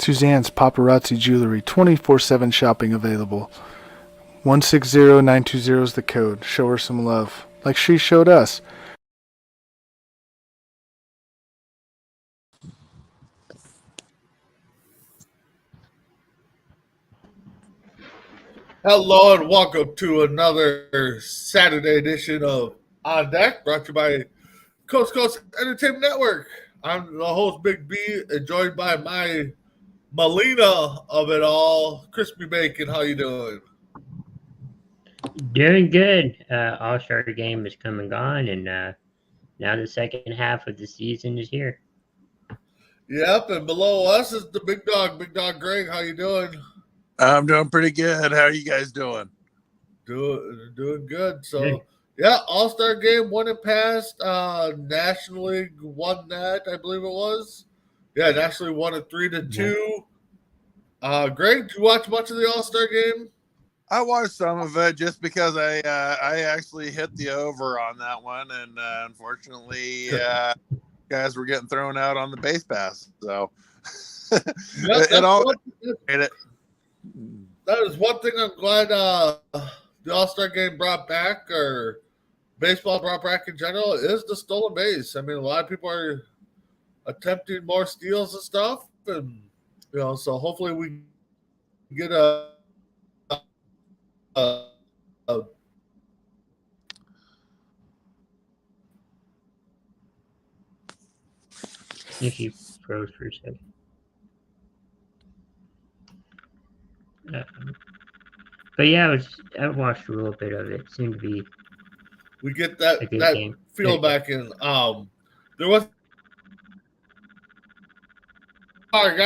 Suzanne's Paparazzi Jewelry, 24/7 shopping available. 160920 is the code. Show her some love, like she showed us. Hello and welcome to another Saturday edition of On Deck, brought to you by Coast to Coast Entertainment Network. I'm the host, Big B, and joined by my Melina of it all, Crispy Bacon. How you doing? Doing good. All-Star game is come and gone, and now the second half of the season is here. Yep, and below us is the Big Dog Greg. How you doing? I'm doing pretty good. How are you guys doing? Doing good. So, yeah, All-Star game won and passed. National League won that, I believe it was. Yeah, National League won it 3-2. Greg, did you watch much of the All-Star game? I watched some of it just because I actually hit the over on that one, and unfortunately, guys were getting thrown out on the base pass. So that is one thing I'm glad the All-Star game brought back, or baseball brought back in general, is the stolen base. I mean, a lot of people are attempting more steals and stuff, and so hopefully we get a He froze for a second. But yeah, I watched a little bit of it. It seemed to be we get that game. Feel back in. There was sorry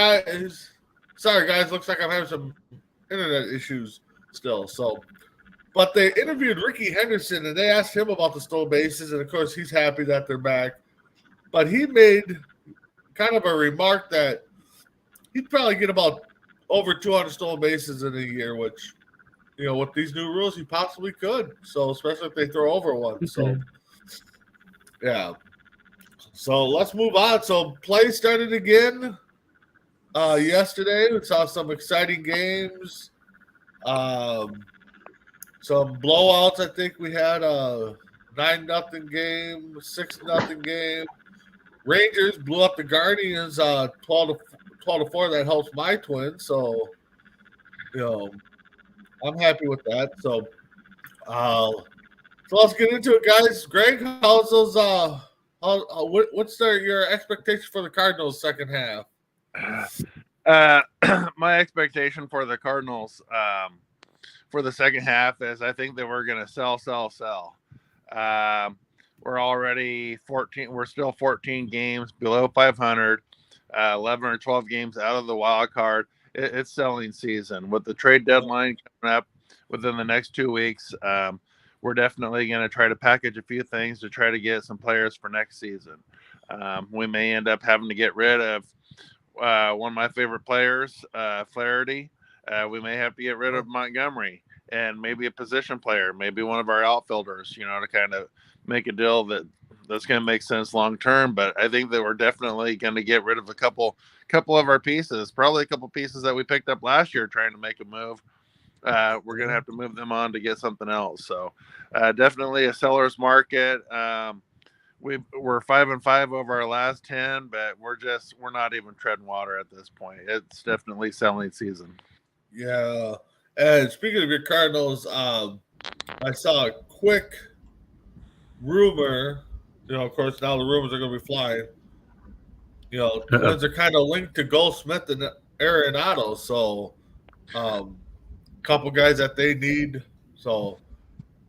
guys. Looks like I'm having some internet issues still. So, but they interviewed Ricky Henderson and they asked him about the stolen bases, and of course he's happy that they're back. But he made kind of a remark that he'd probably get about over 200 stolen bases in a year, which, with these new rules, he possibly could. So, especially if they throw over one. So, yeah. So, let's move on. So, play started again yesterday. We saw some exciting games. Some blowouts. I think we had a 9-0 game, 6-0 game. Rangers blew up the Guardians 12-4. That helps my Twins. So, I'm happy with that. So let's get into it, guys. Greg, how's those? What's your expectation for the Cardinals second half? My expectation for the Cardinals for the second half is I think that we're going to sell. We're already 14. We're still 14 games below 500, 11 or 12 games out of the wild card. It's selling season. With the trade deadline coming up within the next 2 weeks, we're definitely going to try to package a few things to try to get some players for next season. We may end up having to get rid of one of my favorite players, Flaherty. We may have to get rid of Montgomery and maybe a position player, maybe one of our outfielders, to kind of make a deal that's going to make sense long term. But I think that we're definitely going to get rid of a couple of our pieces, probably a couple pieces that we picked up last year trying to make a move. We're going to have to move them on to get something else. So definitely a seller's market. We're 5-5 over our last 10, but we're not even treading water at this point. It's definitely selling season. Yeah. And speaking of your Cardinals, I saw a quick rumor. Of course, now the rumors are going to be flying. Twins are kind of linked to Goldschmidt and Arenado, so couple guys that they need. So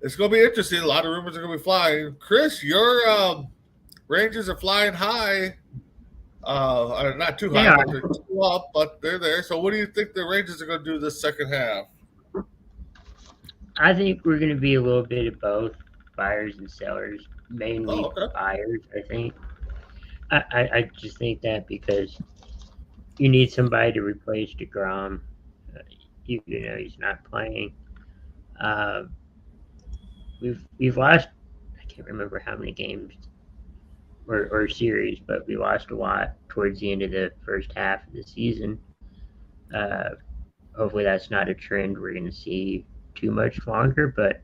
it's going to be interesting. A lot of rumors are going to be flying. Chris, your Rangers are flying high. Not too high, but they're too up, but they're there. So what do you think the Rangers are going to do this second half? I think we're going to be a little bit of both, buyers and sellers. Mainly buyers, I think. I just think that because you need somebody to replace DeGrom. He's not playing. We've lost, I can't remember how many games or series, but we lost a lot towards the end of the first half of the season. Hopefully, that's not a trend we're going to see too much longer. But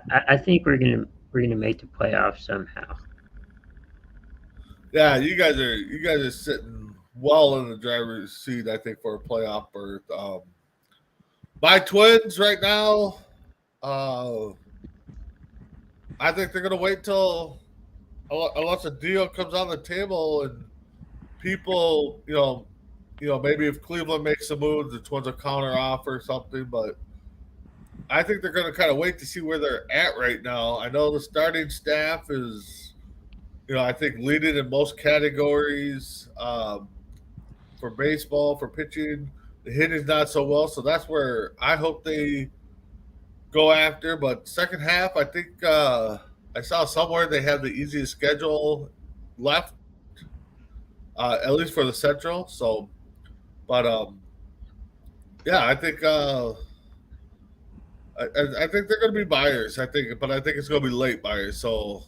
I think we're gonna make the playoffs somehow. Yeah, you guys are sitting well in the driver's seat, I think, for a playoff berth. My Twins right now, I think they're gonna wait till unless a deal comes on the table and people, maybe if Cleveland makes a move, the Twins will counter offer or something. But I think they're gonna kind of wait to see where they're at right now. I know the starting staff is, I think leading in most categories for baseball, for pitching. The hitting's not so well, so that's where I hope they go after. But second half, I think I saw somewhere they have the easiest schedule left, at least for the Central. So, but yeah, I think I think they're going to be buyers. I think it's going to be late buyers. So,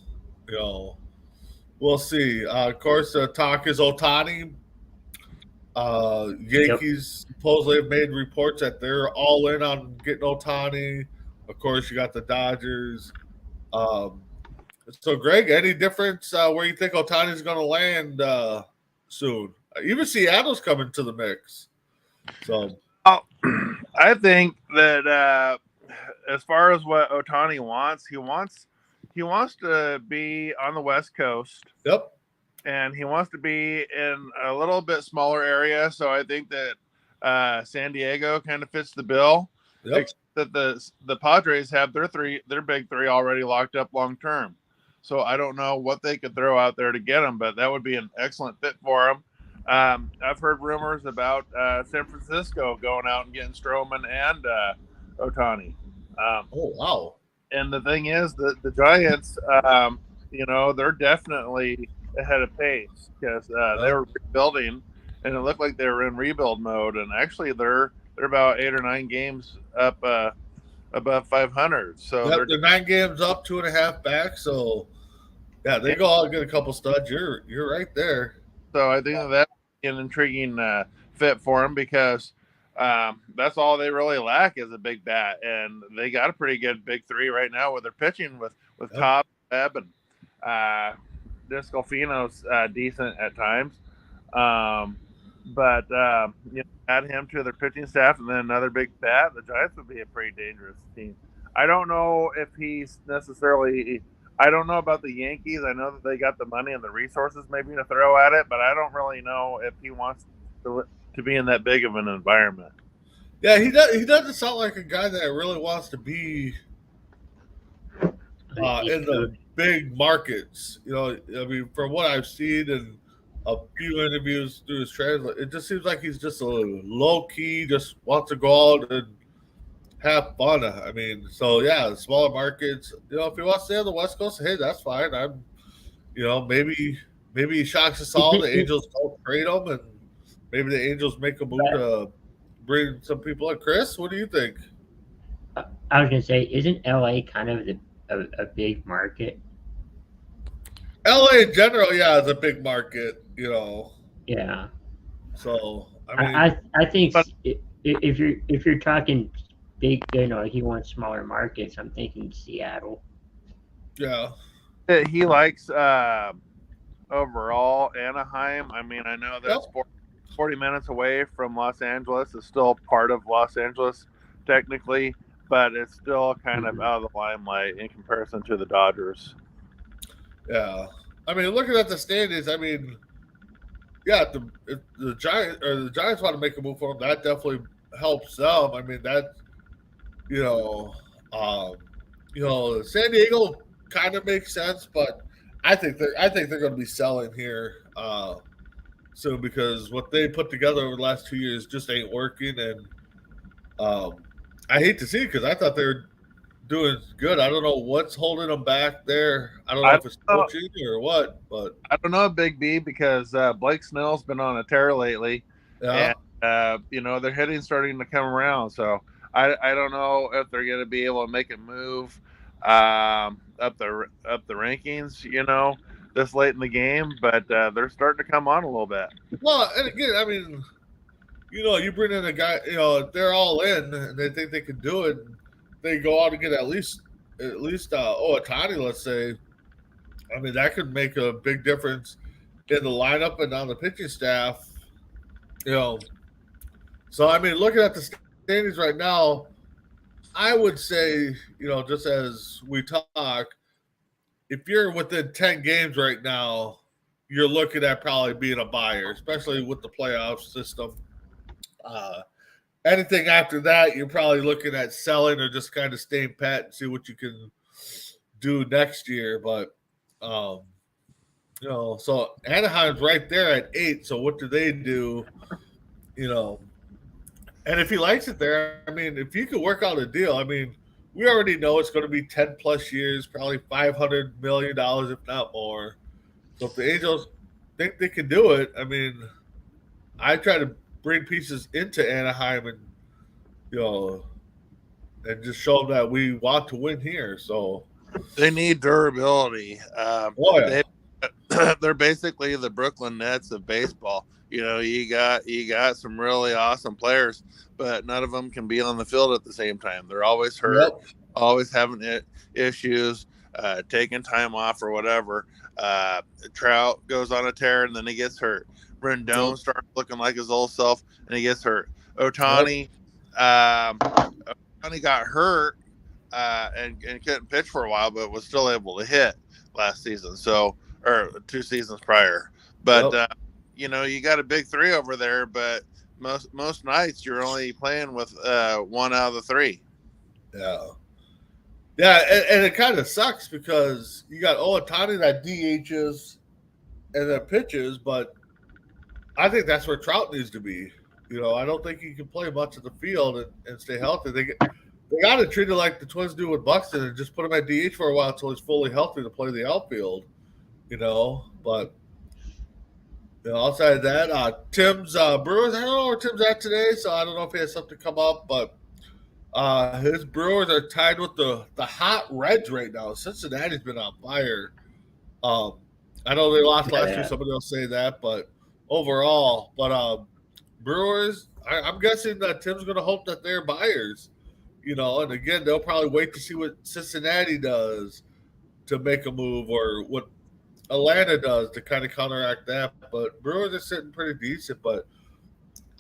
we'll see. Of course, talk is Ohtani. Yankees supposedly have made reports that they're all in on getting Ohtani. Of course, you got the Dodgers. So, Greg, any difference where you think Ohtani is going to land soon? Even Seattle's coming to the mix. So, I think that as far as what Ohtani wants, he wants to be on the West Coast. Yep. And he wants to be in a little bit smaller area. So I think that San Diego kind of fits the bill. Yep. Except that the Padres have their big three already locked up long term. So I don't know what they could throw out there to get him, but that would be an excellent fit for him. I've heard rumors about San Francisco going out and getting Stroman and Ohtani. Oh, wow. And the thing is that the Giants, they're definitely ahead of pace because they were rebuilding, and it looked like they were in rebuild mode. And actually, they're about 8 or 9 games up above 500. So they're 9 games up, 2.5 back. So yeah, they go out and get a couple studs. You're right there. So I think that's an intriguing fit for them because that's all they really lack is a big bat, and they got a pretty good big three right now with their pitching with Cobb, Webb, and Discofino's decent at times. But add him to their pitching staff and then another big bat, the Giants would be a pretty dangerous team. I don't know if he's necessarily – I don't know about the Yankees. I know that they got the money and the resources maybe to throw at it, but I don't really know if he wants to be in that big of an environment. Yeah, he doesn't sound like a guy that really wants to be in the big markets. I mean, from what I've seen in a few interviews through his translate, it just seems like he's just a low key, just wants to go out and have fun. I mean, so yeah, smaller markets. If he wants to stay on the West Coast, hey, that's fine. I'm, maybe he shocks us all. The Angels don't trade him, and maybe the Angels make a move to bring some people in. Chris, what do you think? I was gonna say, isn't LA kind of a big market? LA in general, yeah, is a big market. Yeah. So I mean, I think if you're talking big, he wants smaller markets. I'm thinking Seattle. Yeah. He likes overall Anaheim. I mean, I know that's 40 minutes away from Los Angeles. It's still part of Los Angeles technically, but it's still kind of out of the limelight in comparison to the Dodgers. Yeah. I mean, looking at the standings, I mean, yeah, if the Giants want to make a move for him, that definitely helps them. I mean, that San Diego kind of makes sense, but I think they're going to be selling here soon because what they put together over the last 2 years just ain't working, and I hate to see it because I thought they were doing good. I don't know what's holding them back there. I don't know if it's coaching or what, but I don't know, Big B, because Blake Snell's been on a tear lately. Yeah. And, their hitting's starting to come around. So I don't know if they're going to be able to make a move up the rankings, this late in the game, but they're starting to come on a little bit. Well, and again, I mean, you bring in a guy, they're all in and they think they can do it. And they go out and get at least Otani, let's say. I mean, that could make a big difference in the lineup and on the pitching staff. So I mean, looking at the standings right now, I would say, just as we talk, if you're within 10 games right now, you're looking at probably being a buyer, especially with the playoff system. Anything after that, you're probably looking at selling or just kind of staying pat and see what you can do next year. But, so Anaheim's right there at 8. So what do they do? And if he likes it there, I mean, if you could work out a deal, I mean, we already know it's going to be 10 plus years, probably $500 million, if not more. So if the Angels think they can do it, I mean, I try to bring pieces into Anaheim and, and just show them that we want to win here. So they need durability. They're basically the Brooklyn Nets of baseball. You got some really awesome players, but none of them can be on the field at the same time. They're always hurt, always having issues, taking time off or whatever. Trout goes on a tear and then he gets hurt. Rendon starts looking like his old self and he gets hurt. Otani got hurt and couldn't pitch for a while, but was still able to hit last season. Or 2 seasons prior. But you got a big 3 over there, but most nights you're only playing with 1 out of the 3. Yeah, and it kind of sucks because you got Otani that DHs and then pitches, but I think that's where Trout needs to be. I don't think he can play much of the field and stay healthy. They got to treat it like the Twins do with Buxton and just put him at DH for a while until he's fully healthy to play the outfield. But outside of that, Tim's Brewers, I don't know where Tim's at today, so I don't know if he has something come up, but his Brewers are tied with the hot Reds right now. Cincinnati's been on fire. I know they lost last year, somebody will say that, but overall, Brewers, I'm guessing that Tim's going to hope that they're buyers, and again, they'll probably wait to see what Cincinnati does to make a move or what Atlanta does to kind of counteract that. But Brewers are sitting pretty decent. But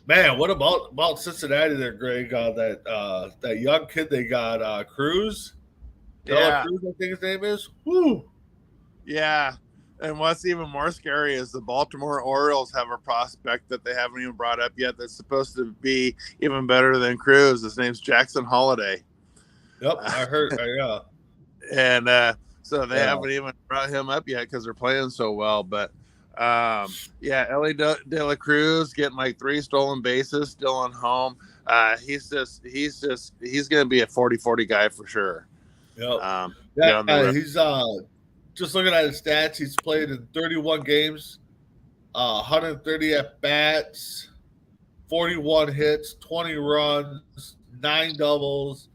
man, what about Cincinnati there, Greg? That young kid they got, Cruz. Yeah, Cruz, I think his name is. Woo. Yeah, and what's even more scary is the Baltimore Orioles have a prospect that they haven't even brought up yet that's supposed to be even better than Cruz. His name's Jackson Holiday. Yep, I heard. Yeah, and. So they haven't even brought him up yet because they're playing so well. But Ellie De La Cruz getting like 3 stolen bases, still on home. He's going to be a 40-40 guy for sure. Yep. He's just looking at his stats. He's played in 31 games, 130 at bats, 41 hits, 20 runs, 9 doubles,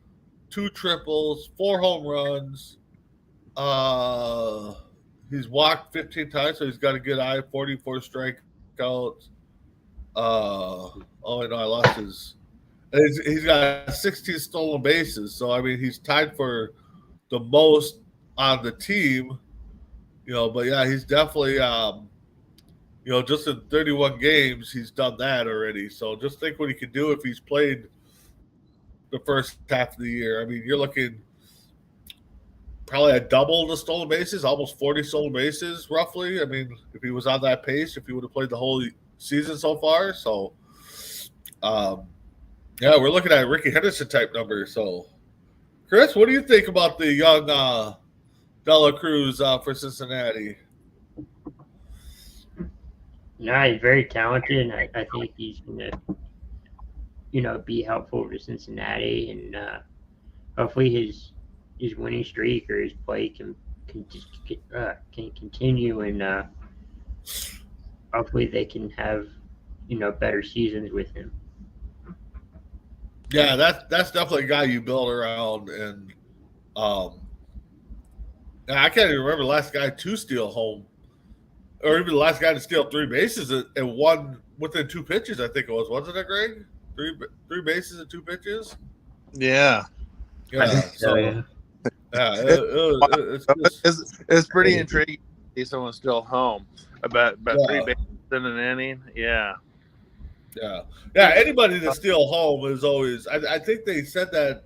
2 triples, 4 home runs. He's walked 15 times, so he's got a good eye. 44 strikeouts. I lost his. He's got 16 stolen bases, so I mean he's tied for the most on the team. But yeah, he's definitely just in 31 games he's done that already. So just think what he could do if he's played the first half of the year. I mean, you're looking. Probably a double the stolen bases, almost 40 stolen bases, roughly. I mean, if he was on that pace, if he would have played the whole season so far. So, we're looking at Ricky Henderson type numbers. So, Chris, what do you think about the young De La Cruz for Cincinnati? No, he's very talented. And I think he's going to, be helpful for Cincinnati. And hopefully his winning streak or his play can continue, and hopefully they can have better seasons with him. Yeah, that's definitely a guy you build around, and I can't even remember the last guy to steal home, or even the last guy to steal 3 bases in one within 2 pitches. I think it was, wasn't it, Greg? Three bases and 2 pitches. Yeah. Yeah. So yeah. It's pretty intriguing to see someone still home. About 3 bases in an inning. Yeah. Yeah. Anybody to steal home is always. I think they said that.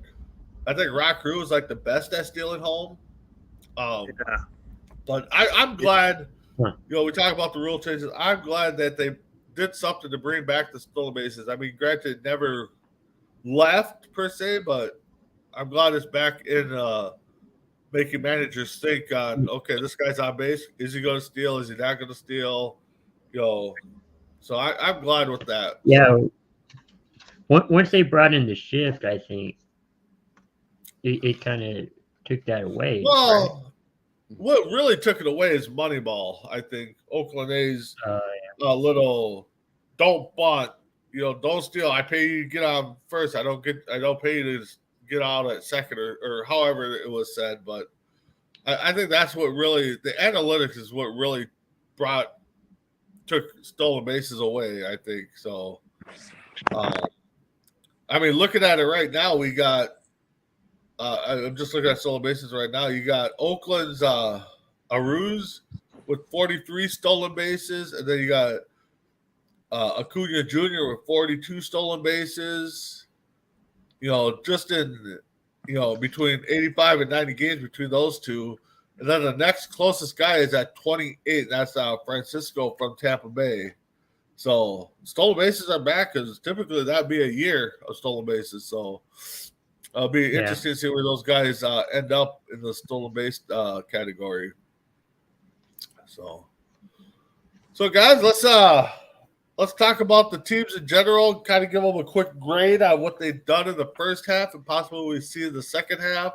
I think Rock Crew is like the best at stealing home. Yeah. But I'm glad. We talk about the rule changes. I'm glad that they did something to bring back the stolen bases. I mean, granted, it never left per se, but I'm glad it's back in making managers think on, okay, this guy's on base. Is he going to steal? Is he not going to steal? So I'm glad with that. Yeah. Once they brought in the shift, I think it kind of took that away. Well, what really took it away is Moneyball. I think Oakland A's little don't bunt, don't steal. I pay you to get on first. I don't pay you to get out at second or however it was said. But I think that's what really the analytics is what really took stolen bases away. I think so. I mean, looking at it right now, we got. I'm just looking at stolen bases right now. You got Oakland's Aruz with 43 stolen bases, and then you got Acuna Jr. with 42 stolen bases. Just in between 85 and 90 games between those two, and then the next closest guy is at 28. That's Francisco from Tampa Bay. So stolen bases are back because typically that'd be a year of stolen bases. So. It'll be interesting to see where those guys end up in the stolen base category. So guys, let's talk about the teams in general. Kind of give them a quick grade on what they've done in the first half and possibly what we see in the second half.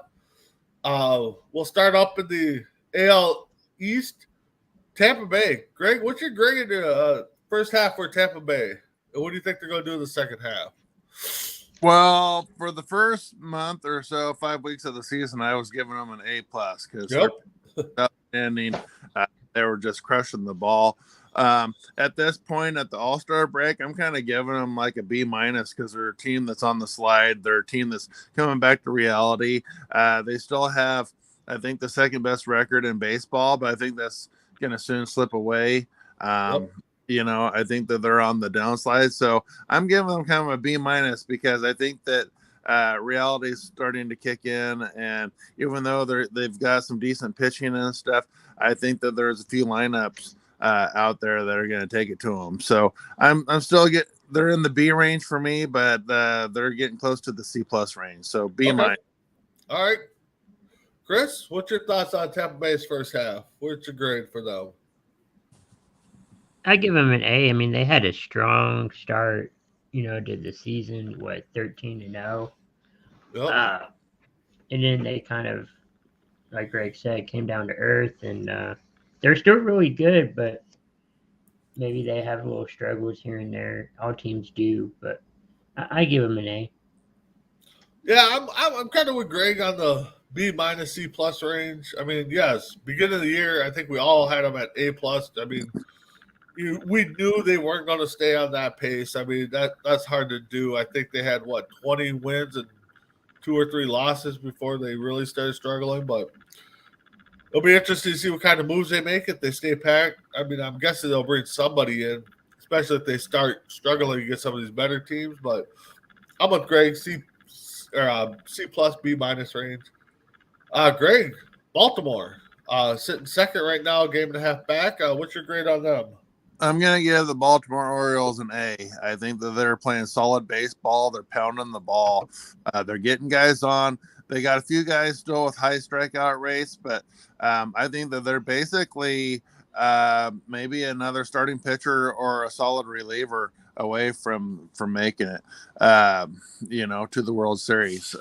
We'll start up in the AL East. Tampa Bay, Greg, what's your grade in the first half for Tampa Bay? And what do you think they're going to do in the second half? Well, for the first month or so, 5 weeks of the season, I was giving them an A+ because outstanding. They were just crushing the ball. At this point, at the All-Star break, I'm kind of giving them like a B- because they're a team that's on the slide. They're a team that's coming back to reality. They still have, I think, the second best record in baseball, but I think that's going to soon slip away. I think that they're on the downslide. So I'm giving them kind of a B- because I think that reality is starting to kick in. And even though they've got some decent pitching and stuff, I think that there's a few lineups out there that are going to take it to them. So I'm still they're in the B range for me, but they're getting close to the C+ range. So B-. Okay. All right. Chris, what's your thoughts on Tampa Bay's first half? What's your grade for them? I give them an A. I mean, they had a strong start, to the season, 13-0. Yep. And then they kind of, like Greg said, came down to earth, and they're still really good, but maybe they have little struggles here and there. All teams do, but I give them an A. Yeah, I'm kind of with Greg on the B- C+ range. I mean, yes, beginning of the year, I think we all had them at A+. I mean, we knew they weren't going to stay on that pace. I mean, that's hard to do. I think they had 20 wins and 2 or 3 losses before they really started struggling. But it'll be interesting to see what kind of moves they make if they stay packed. I mean, I'm guessing they'll bring somebody in, especially if they start struggling against some of these better teams. But I'm with Greg, C+ B- range. Greg, Baltimore, sitting second right now, 1.5 games back. What's your grade on them? I'm going to give the Baltimore Orioles an A. I think that they're playing solid baseball. They're pounding the ball. They're getting guys on. They got a few guys still with high strikeout rates, but I think that they're basically maybe another starting pitcher or a solid reliever away from making it, to the World Series.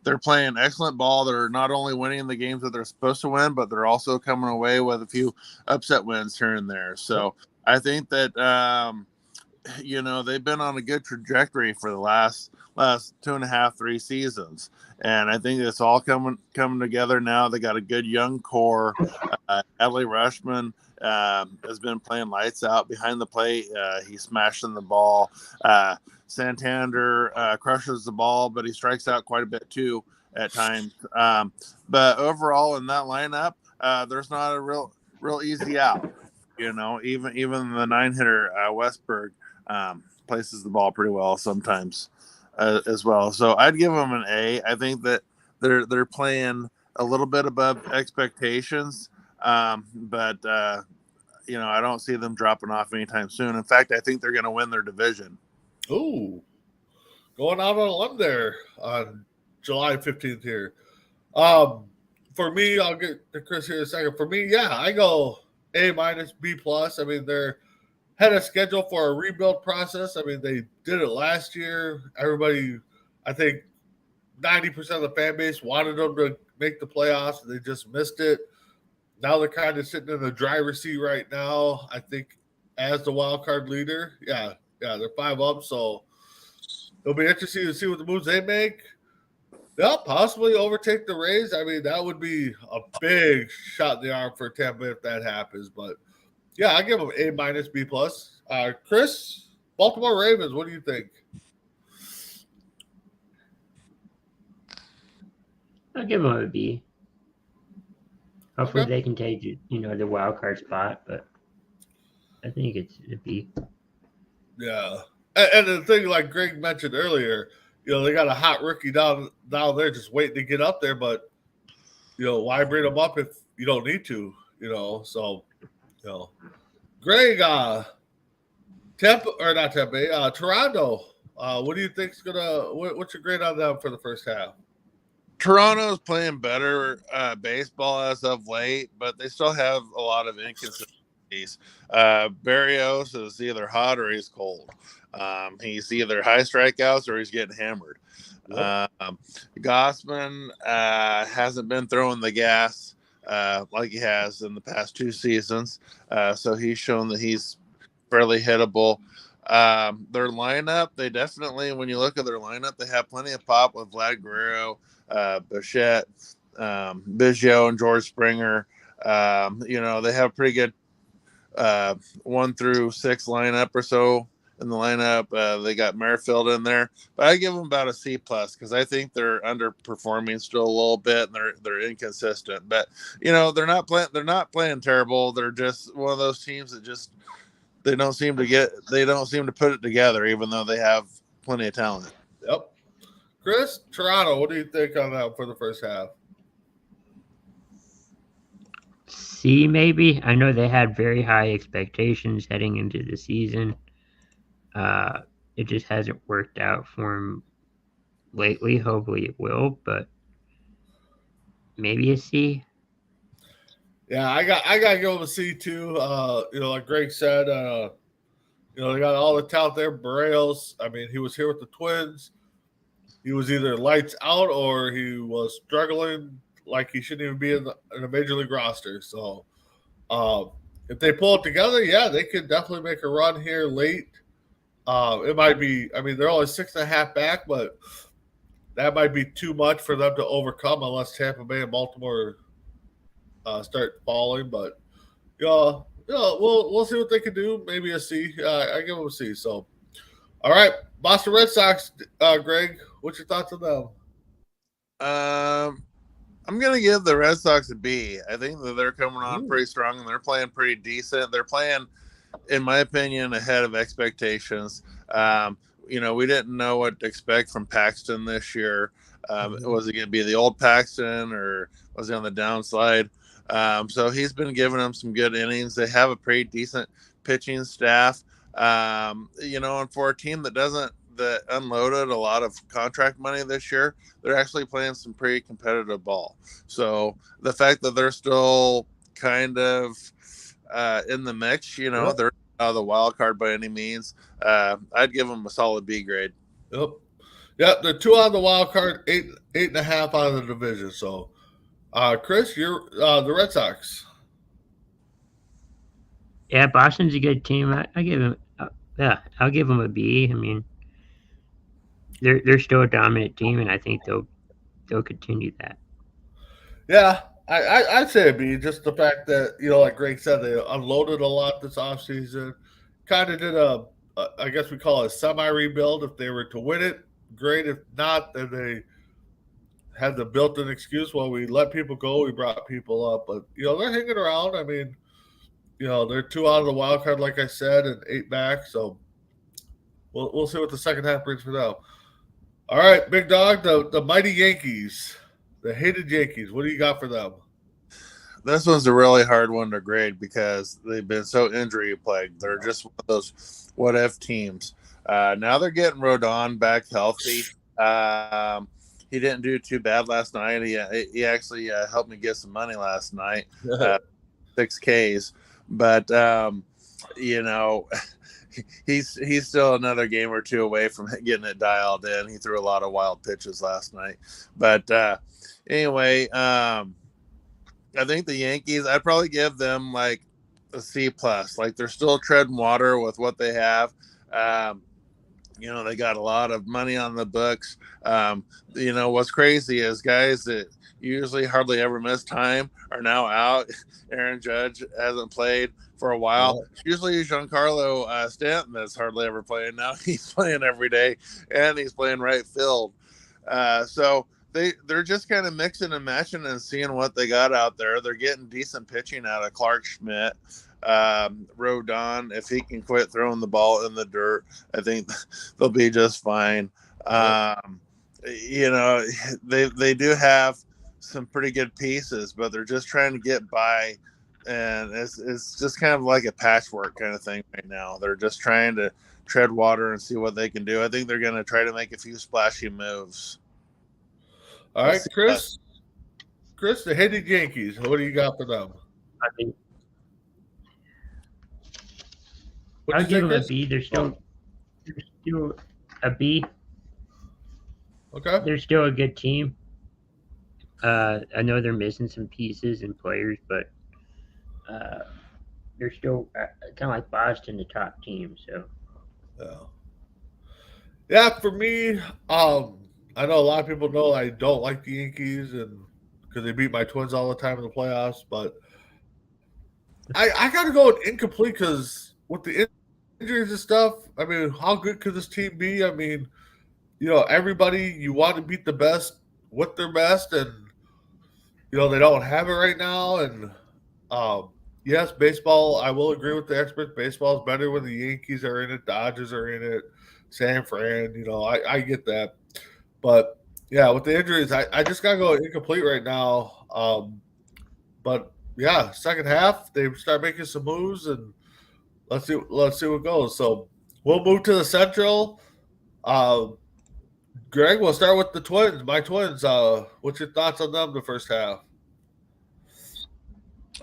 They're playing excellent ball. They're not only winning the games that they're supposed to win, but they're also coming away with a few upset wins here and there. So I think that, they've been on a good trajectory for the last 2.5, 3 seasons. And I think it's all coming together now. They got a good young core. Adley Rushman has been playing lights out behind the plate. He's smashing the ball. Santander crushes the ball, but he strikes out quite a bit too at times. But overall in that lineup, there's not a real easy out. You know, even the 9-hitter Westberg places the ball pretty well sometimes as well. So I'd give them an A. I think that they're playing a little bit above expectations, but you know, I don't see them dropping off anytime soon. In fact, I think they're going to win their division. Ooh, going out on a limb there on July 15th here. For me, I'll get to Chris here in a second. For me, yeah, I go A-, B+. I mean, they're had a schedule for a rebuild process. I mean, they did it last year. Everybody, I think 90% of the fan base wanted them to make the playoffs, and they just missed it. Now they're kind of sitting in the driver's seat right now, I think, as the wild card leader. Yeah, they're 5 up, so it'll be interesting to see what the moves they make. They'll possibly overtake the Rays. I mean, that would be a big shot in the arm for Tampa if that happens. But, yeah, I give them A-, B+. Chris, Baltimore Ravens, what do you think? I'll give them a B. Hopefully Okay. they can take, the wild card spot, but I think it's a B. Yeah. And the thing, like Greg mentioned earlier, they got a hot rookie down there just waiting to get up there, but, why bring them up if you don't need to, So, Greg, Toronto, what do you think's what's your grade on them for the first half? Toronto's playing better baseball as of late, but they still have a lot of inconsistencies. Barrios is either hot or he's cold. He's either high strikeouts or he's getting hammered. Yep. Gossman hasn't been throwing the gas like he has in the past 2 seasons. So he's shown that he's fairly hittable. Their lineup, they definitely, when you look at their lineup, they have plenty of pop with Vlad Guerrero, Bichette, Biggio, and George Springer. They have pretty good 1 through 6 lineup or so in the lineup. They got Merrifield in there, but I give them about a C+ because I think they're underperforming still a little bit and they're inconsistent. But they're not playing terrible. They're just one of those teams that just they don't seem to put it together, even though they have plenty of talent. Yep. Chris, Toronto, what do you think on that for the first half? C, maybe. I know they had very high expectations heading into the season. It just hasn't worked out for them lately. Hopefully it will, but maybe a C. Yeah, I got to give them a C too. Like Greg said, they got all the talent there. Barrios, I mean, he was here with the Twins. He was either lights out or he was struggling like he shouldn't even be in a major league roster. So if they pull it together, yeah, they could definitely make a run here late. It might be, I mean, they're only 6.5 back, but that might be too much for them to overcome unless Tampa Bay and Baltimore start falling. But we'll see what they can do. Maybe a C. I give them a C. So, all right, Boston Red Sox. Greg, what's your thoughts on them? I'm gonna give the Red Sox a B. I think that they're coming on pretty strong and they're playing pretty decent. They're playing, in my opinion, ahead of expectations. We didn't know what to expect from Paxton this year. Was it going to be the old Paxton or was he on the downslide? So he's been giving them some good innings. They have a pretty decent pitching staff. And for a team that unloaded a lot of contract money this year, they're actually playing some pretty competitive ball. So the fact that they're still kind of in the mix, they're not out of the wild card by any means. I'd give them a solid B grade. Yep. Yeah, they're 2 on the wild card, 8.5 out of the division. So, Chris, you're the Red Sox. Yeah, Boston's a good team. I give them, I'll give them a B. I mean, they're still a dominant team, and I think they'll continue that. Yeah, I'd say it'd be just the fact that, like Greg said, they unloaded a lot this offseason. Kind of did I guess we call it a semi rebuild. If they were to win it, great. If not, then they had the built in excuse. Well, we let people go, we brought people up. But, they're hanging around. I mean, they're 2 out of the wild card, like I said, and 8 back. So we'll see what the second half brings for them. All right, big dog, the mighty Yankees, the hated Yankees. What do you got for them? This one's a really hard one to grade because they've been so injury plagued. They're just one of those what if teams. Now they're getting Rodon back healthy. He didn't do too bad last night. He actually helped me get some money last night, 6 Ks. But he's still another game or two away from getting it dialed in. He threw a lot of wild pitches last night. But anyway, I think the Yankees, I'd probably give them like a C plus. Like they're still treading water with what they have. They got a lot of money on the books. What's crazy is guys that usually hardly ever miss time are now out. Aaron Judge hasn't played for a while. Usually Giancarlo Stanton that's hardly ever playing. Now he's playing every day, and he's playing right field. So they're just kind of mixing and matching and seeing what they got out there. They're getting decent pitching out of Clark Schmidt. Rodon, if he can quit throwing the ball in the dirt, I think they'll be just fine. They do have some pretty good pieces, but they're just trying to get by, and it's just kind of like a patchwork kind of thing right now. They're just trying to tread water and see what they can do. I think they're going to try to make a few splashy moves. All right, Chris, the hated Yankees. What do you got for them? I think I'll give them a B. They're still a B. Okay. They're still a good team. I know they're missing some pieces and players, but they're still kind of like Boston, the top team. So, yeah. For me, I know a lot of people know I don't like the Yankees, and because they beat my Twins all the time in the playoffs, but I got to go with incomplete because with the injuries and stuff, I mean, how good could this team be? I mean, everybody, you want to beat the best with their best, and they don't have it right now. And yes, baseball, I will agree with the experts. Baseball is better when the Yankees are in it, Dodgers are in it, San Fran. I get that. But yeah, with the injuries, I just gotta go incomplete right now. But yeah, second half they start making some moves, and let's see what goes. So we'll move to the Central. Greg, we'll start with the Twins. My Twins. What's your thoughts on them the first half?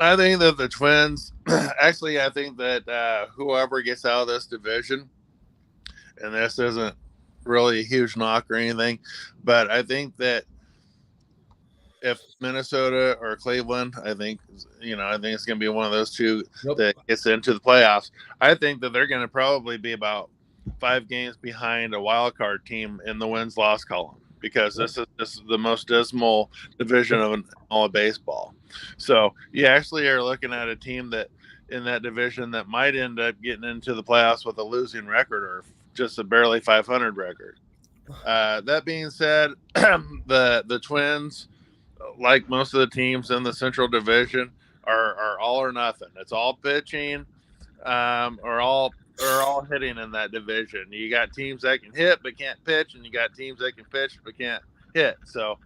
I think that the Twins, actually, I think that whoever gets out of this division, and this isn't really a huge knock or anything, but I think that if Minnesota or Cleveland, I think it's going to be one of those two that gets into the playoffs. I think that they're going to probably be about 5 games behind a wild card team in the wins-loss column because this is the most dismal division of all of baseball. So you actually are looking at a team that in that division that might end up getting into the playoffs with a losing record or just a barely 500 record. That being said, the Twins, like most of the teams in the Central Division, are all or nothing. It's all pitching, or all hitting in that division. You got teams that can hit but can't pitch, and you got teams that can pitch but can't hit. So,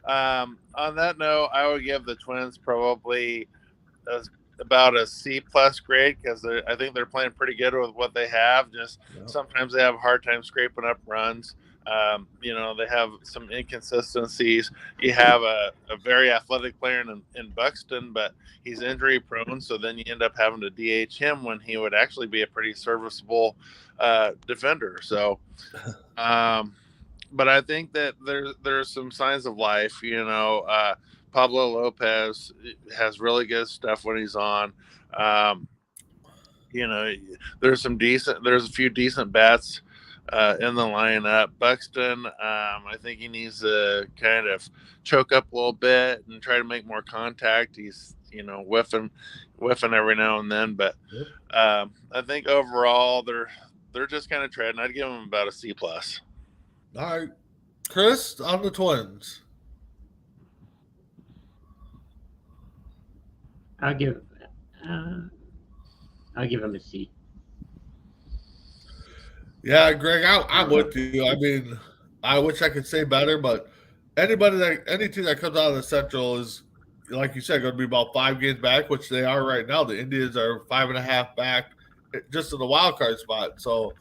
on that note, I would give the Twins probably about a C plus grade because I think they're playing pretty good with what they have. Just sometimes they have a hard time scraping up runs. They have some inconsistencies. You have a very athletic player in Buxton, but he's injury prone. So then you end up having to DH him when he would actually be a pretty serviceable defender. So, but I think that there's some signs of life. Pablo Lopez has really good stuff when he's on. There's a few decent bats in the lineup. Buxton, I think he needs to kind of choke up a little bit and try to make more contact. He's whiffing every now and then, but I think overall they're just kind of treading. I'd give them about a C+. All right, Chris, on the Twins. I'll give him a C. Yeah, Greg, I'm with you. I mean, I wish I could say better, but any team that comes out of the Central is, like you said, going to be about 5 games back, which they are right now. The Indians are 5.5 back, just in the wild card spot. So,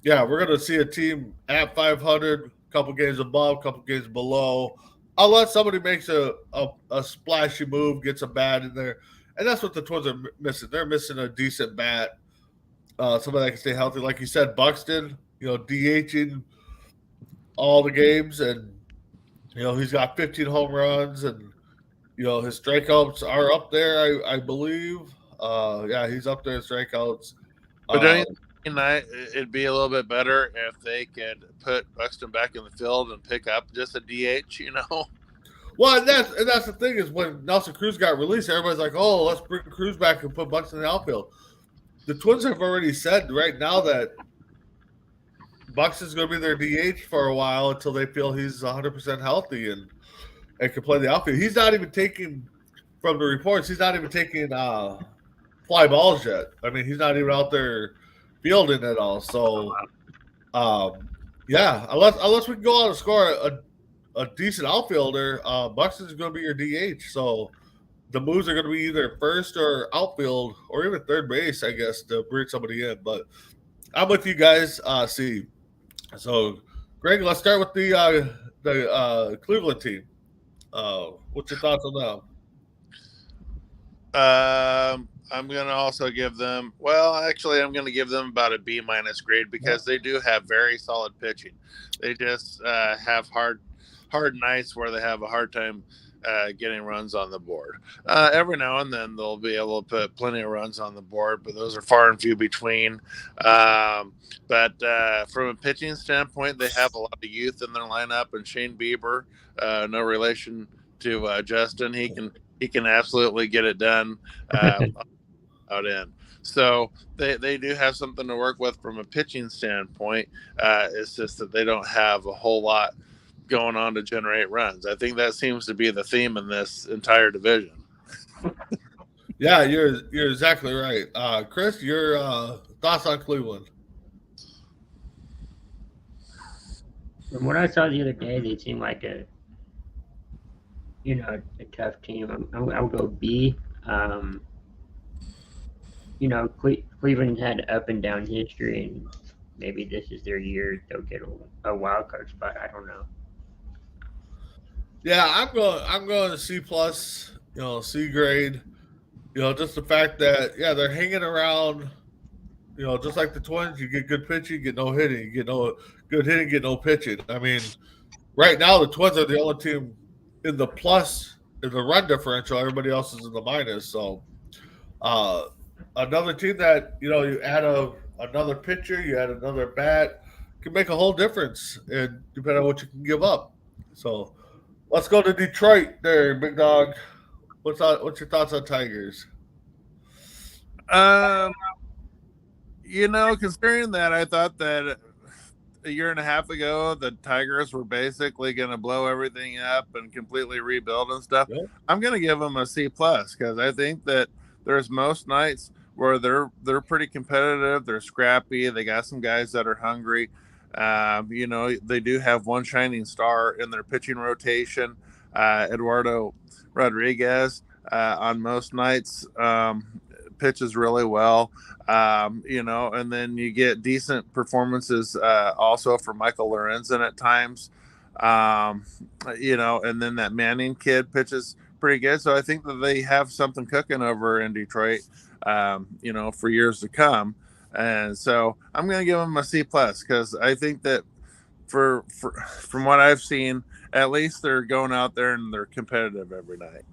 yeah, we're going to see a team at 500, a couple games above, a couple games below, unless somebody makes a splashy move, gets a bat in there. And that's what the Twins are missing. They're missing a decent bat, somebody that can stay healthy. Like you said, Buxton, DHing all the games, and he's got 15 home runs, and his strikeouts are up there, I believe. Yeah, he's up there in strikeouts. But don't you think it'd be a little bit better if they could put Buxton back in the field and pick up just a DH, Well, and that's the thing is when Nelson Cruz got released, everybody's like, "Oh, let's bring Cruz back and put Buxton in the outfield." The Twins have already said right now that Buxton's going to be their DH for a while until they feel he's 100% healthy and can play the outfield. He's not even taking, from the reports, he's not even taking fly balls yet. I mean, he's not even out there fielding at all. So, yeah, unless we can go out and score a decent outfielder, Buxton's going to be your DH. So the moves are going to be either first or outfield or even third base, I guess, to bring somebody in. But I'm with you guys. See, so Greg, let's start with the Cleveland team. What's your thoughts on them? I'm going to also give them. Well, actually, I'm going to give them about a B- grade because they do have very solid pitching. They just have hard nights where they have a hard time getting runs on the board. Every now and then they'll be able to put plenty of runs on the board, but those are far and few between. But from a pitching standpoint, they have a lot of youth in their lineup, and Shane Bieber, no relation to Justin, he can absolutely get it done out in. So they do have something to work with from a pitching standpoint. It's just that they don't have a whole lot going on to generate runs. I think that seems to be the theme in this entire division. Yeah, you're exactly right. Chris, your thoughts on Cleveland? From what I saw the other day, they seem like a tough team. I'll go B. Cleveland's had up and down history, and maybe this is their year. They'll get a wild card spot. I don't know. Yeah, I'm going to C+, C grade. Just the fact that they're hanging around. Just like the Twins, you get good pitching, you get no hitting, you get no good hitting, get no pitching. I mean, right now the Twins are the only team in the plus in the run differential. Everybody else is in the minus. So, another team that you add another pitcher, you add another bat, can make a whole difference, and depending on what you can give up. So, let's go to Detroit, there, big dog. What's your thoughts on Tigers? Considering that I thought that a year and a half ago the Tigers were basically going to blow everything up and completely rebuild and stuff, yep. I'm going to give them a C+ because I think that there's most nights where they're pretty competitive, they're scrappy, they got some guys that are hungry. They do have one shining star in their pitching rotation, Eduardo Rodriguez. On most nights, pitches really well, and then you get decent performances also for Michael Lorenzen at times, and then that Manning kid pitches pretty good. So I think that they have something cooking over in Detroit, for years to come. And so I'm going to give them a C+ because I think that from what I've seen, at least they're going out there and they're competitive every night.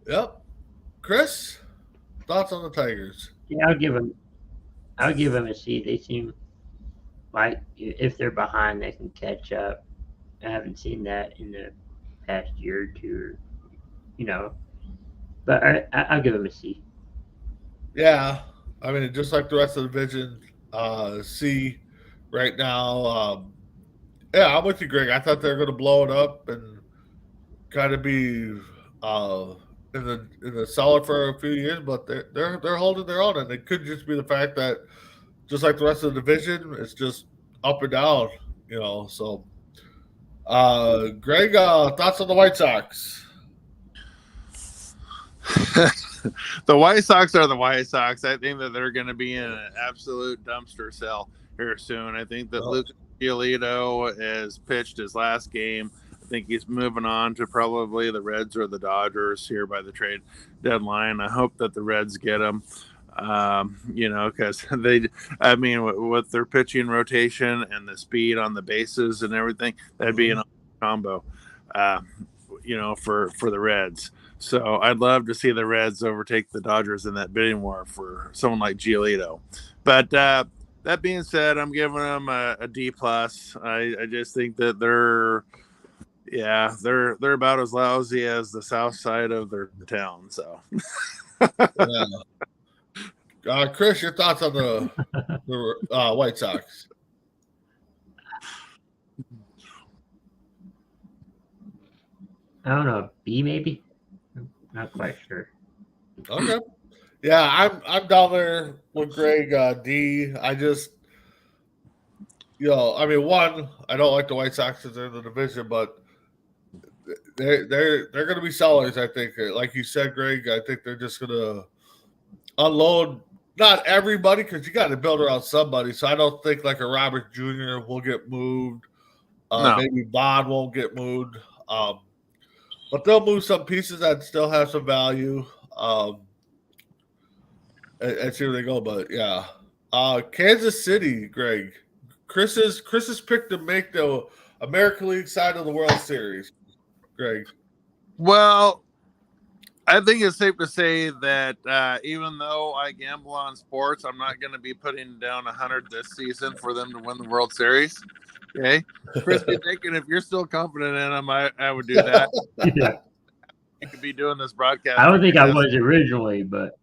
Yep. Chris, thoughts on the Tigers? Yeah, I'll give them a C. They seem like if they're behind, they can catch up. I haven't seen that in the past year or two, you know. But I'll give them a C. Yeah, I mean, just like the rest of the division, C right now. Yeah, I'm with you, Greg. I thought they were going to blow it up and kind of be uh, in the solid for a few years, but they're holding their own, and it could just be the fact that just like the rest of the division, it's just up and down, you know. So, Greg, thoughts on the White Sox? The White Sox are the White Sox. I think that they're going to be in an absolute dumpster cell here soon. I think that Lucas Giolito has pitched his last game. I think he's moving on to probably the Reds or the Dodgers here by the trade deadline. I hope that the Reds get him. Because I mean, with their pitching rotation and the speed on the bases and everything, that'd be an combo, for the Reds. So I'd love to see the Reds overtake the Dodgers in that bidding war for someone like Giolito. But that being said, I'm giving them a D plus. I just think that they're about as lousy as the south side of their town. So, Chris, your thoughts on the White Sox? I don't know, B maybe. Not quite sure. Okay. Yeah, I'm down there with Greg. D. I just, I mean, one, I don't like the White Sox because they're in the division, but they're going to be sellers. I think, like you said, Greg. I think they're just going to unload not everybody because you got to build around somebody. So I don't think like a Robert Jr. will get moved. No. Maybe Bond won't get moved. But they'll move some pieces that still have some value. And see where they go. But yeah, Kansas City, Greg. Chris's pick to make the American League side of the World Series. Greg. Well, I think it's safe to say that even though I gamble on sports, I'm not going to be putting down 100 this season for them to win the World Series. Okay, Chris Dickin, if you're still confident in them, I would do that. Yeah. You could be doing this broadcast. I don't think I was originally, but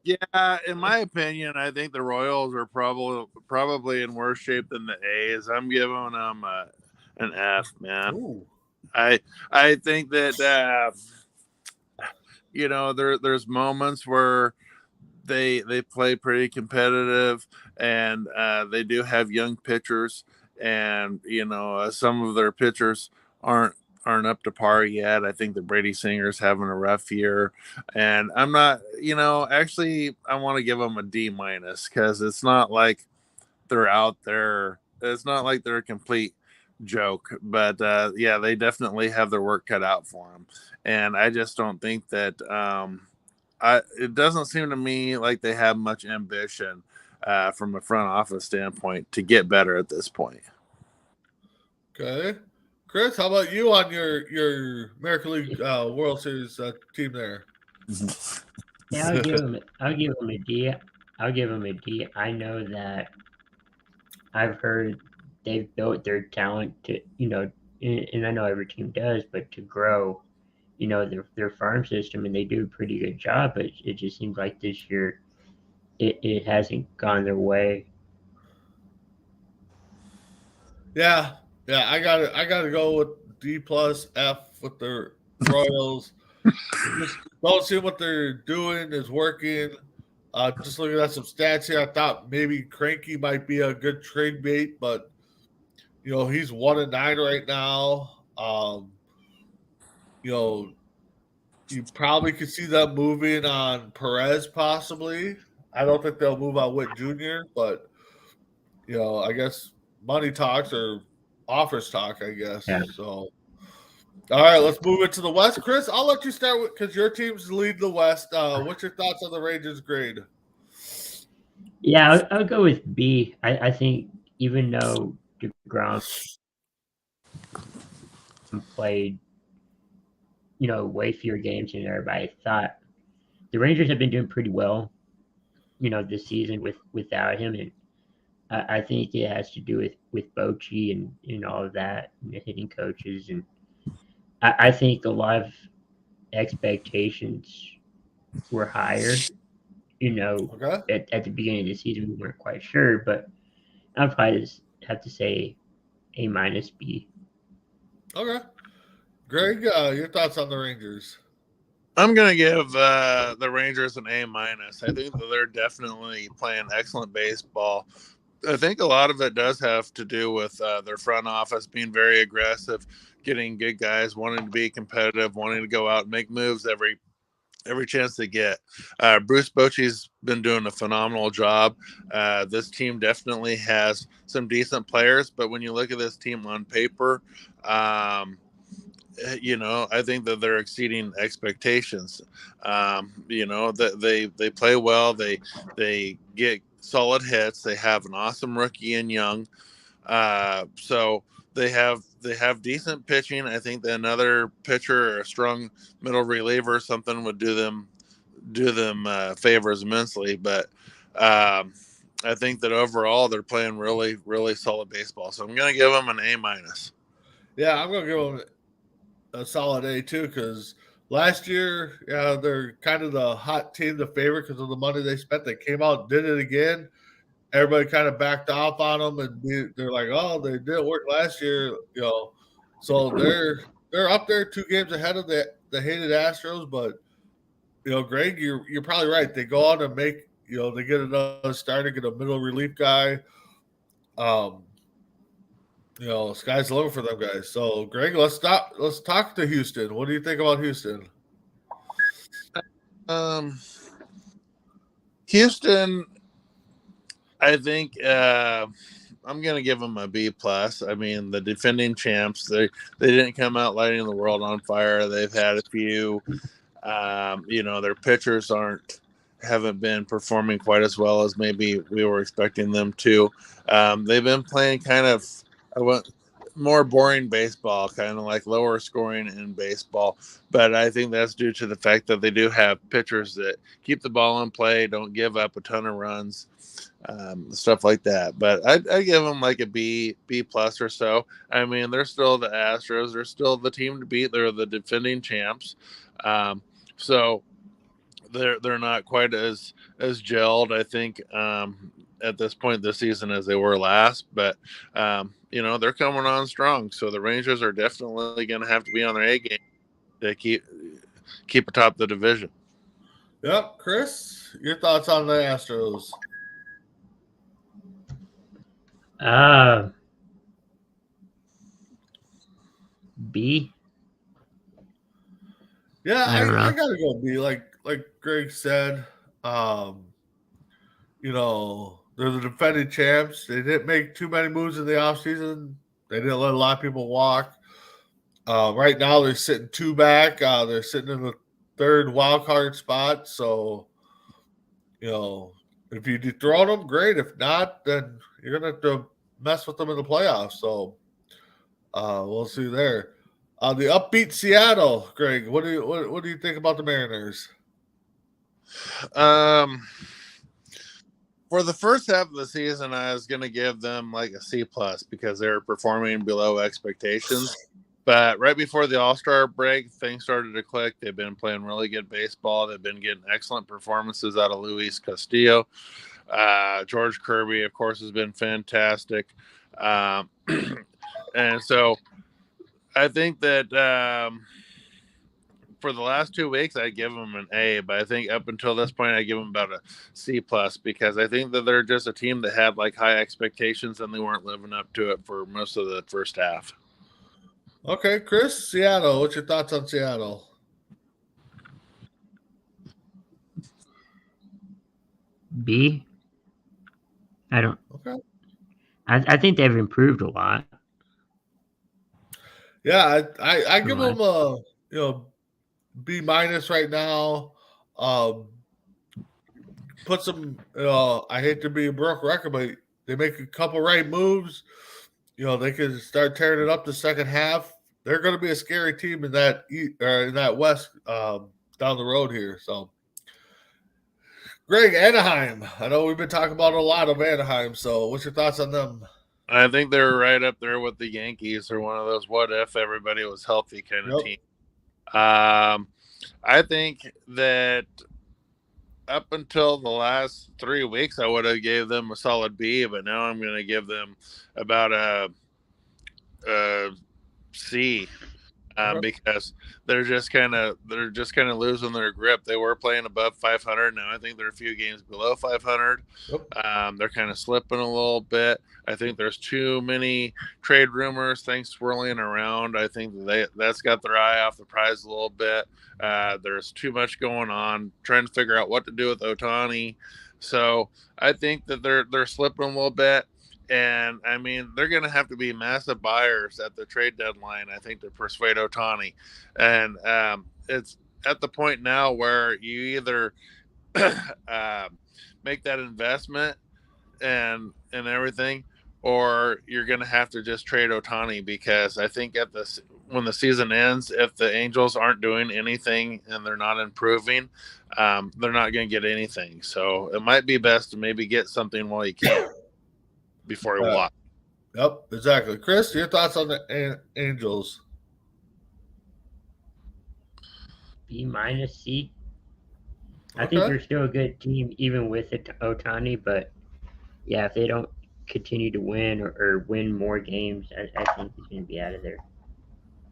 yeah, in my opinion, I think the Royals are probably in worse shape than the A's. I'm giving them an F, man. Ooh. I think that there's moments where they play pretty competitive, and they do have young pitchers, and some of their pitchers aren't up to par yet. I think that Brady Singer's having a rough year, and I'm not, actually I want to give them a D minus because it's not like they're out there. It's not like they're a complete joke, but they definitely have their work cut out for them, and I just don't think that it doesn't seem to me like they have much ambition from a front office standpoint to get better at this point. Okay. Chris, how about you on your American League World Series team there? Yeah, I'll give them a D. I'll give them a D. I know that I've heard they've built their talent to, and I know every team does, but to grow, their farm system, and they do a pretty good job. But it just seems like this year, it hasn't gone their way. Yeah, I gotta go with D plus F with the Royals. Just don't see what they're doing is working. Just looking at some stats here, I thought maybe Cranky might be a good trade bait, but he's 1-9 right now. You probably could see them moving on Perez possibly. I don't think they'll move on Witt Jr., but I guess money talks or offers talk, I guess. Yeah. So, all right, let's move into the West. Chris, I'll let you start with because your team's lead the West. What's your thoughts on the Rangers' grade? Yeah, I'll go with B. I think even though DeGrom played, way fewer games than everybody thought, the Rangers have been doing pretty well. this season without him, and I think it has to do with Bochy and all of that, and the hitting coaches, and I think a lot of expectations were higher. Okay. At the beginning of the season, we weren't quite sure, but I'd probably just have to say A minus B. Okay. Greg, your thoughts on the Rangers? I'm gonna give the Rangers an A minus. I think that they're definitely playing excellent baseball. I think a lot of it does have to do with their front office being very aggressive, getting good guys, wanting to be competitive, wanting to go out and make moves every chance they get. Bruce Bochy's been doing a phenomenal job. This team definitely has some decent players, but when you look at this team on paper, I think that they're exceeding expectations. That they play well. They get solid hits. They have an awesome rookie in Young. So they have decent pitching. I think that another pitcher or a strong middle reliever or something would do them favors immensely. But I think that overall they're playing really, really solid baseball. So I'm going to give them an A minus. Yeah, I'm going to give them a solid A too, because last year, they're kind of the hot team, the favorite, because of the money they spent. They came out, did it again. Everybody kind of backed off on them, and they're like, "Oh, they didn't work last year," So they're up there 2 games ahead of the hated Astros. But Greg, you're probably right. They go on and make they get another starter, get a middle relief guy. Sky's the limit for them guys. So, Greg, let's talk to Houston. What do you think about Houston? Houston, I think I'm going to give them a B plus. I mean, the defending champs, they didn't come out lighting the world on fire. They've had a few, their pitchers haven't been performing quite as well as maybe we were expecting them to. They've been playing kind of more boring baseball, kind of like lower scoring in baseball. But I think that's due to the fact that they do have pitchers that keep the ball in play, don't give up a ton of runs, stuff like that. But I give them like a B plus or so. I mean, they're still the Astros. They're still the team to beat. They're the defending champs. So they're not quite as gelled, I think, at this point this season as they were last. But they're coming on strong. So the Rangers are definitely going to have to be on their A game to keep atop the division. Yep, Chris, your thoughts on the Astros? B. Yeah, I gotta go B. Like Greg said, they're the defending champs. They didn't make too many moves in the offseason. They didn't let a lot of people walk. Right now, they're sitting 2 back. They're sitting in the 3rd wild card spot. So, if you dethrone them, great. If not, then you're going to have to mess with them in the playoffs. So, we'll see there. The upbeat Seattle, Greg, what do you think about the Mariners? For the first half of the season, I was going to give them like a C plus because they were performing below expectations. But right before the All-Star break, things started to click. They've been playing really good baseball. They've been getting excellent performances out of Luis Castillo. George Kirby, of course, has been fantastic. And so I think that for the last 2 weeks, I give them an A, but I think up until this point, I give them about a C plus because I think that they're just a team that had like high expectations and they weren't living up to it for most of the first half. Okay, Chris, Seattle. What's your thoughts on Seattle? B. I don't. Okay. I think they've improved a lot. Yeah, I give them a B minus right now. Put some. I hate to be a broke record, but they make a couple right moves. They can start tearing it up the second half. They're going to be a scary team in that West down the road here. So, Greg, Anaheim. I know we've been talking about a lot of Anaheim. So, what's your thoughts on them? I think they're right up there with the Yankees. They're one of those what if everybody was healthy kind of team. I think that up until the last 3 weeks, I would have gave them a solid B, but now I'm going to give them about a C. Because they're just kind of losing their grip. They were playing above 500. Now I think they're a few games below 500. They're kind of slipping a little bit. I think there's too many trade rumors, things swirling around. I think that's got their eye off the prize a little bit. There's too much going on, trying to figure out what to do with Ohtani. So I think that they're slipping a little bit. And I mean, they're going to have to be massive buyers at the trade deadline, I think, to persuade Ohtani. And it's at the point now where you either make that investment and everything, or you're going to have to just trade Ohtani, because I think when the season ends, if the Angels aren't doing anything and they're not improving, they're not going to get anything. So it might be best to maybe get something while you can. Before he walked. Yep, exactly. Chris, your thoughts on the Angels? B minus C. I think they're still a good team, even with Ohtani. But yeah, if they don't continue to win or win more games, I think he's going to be out of there.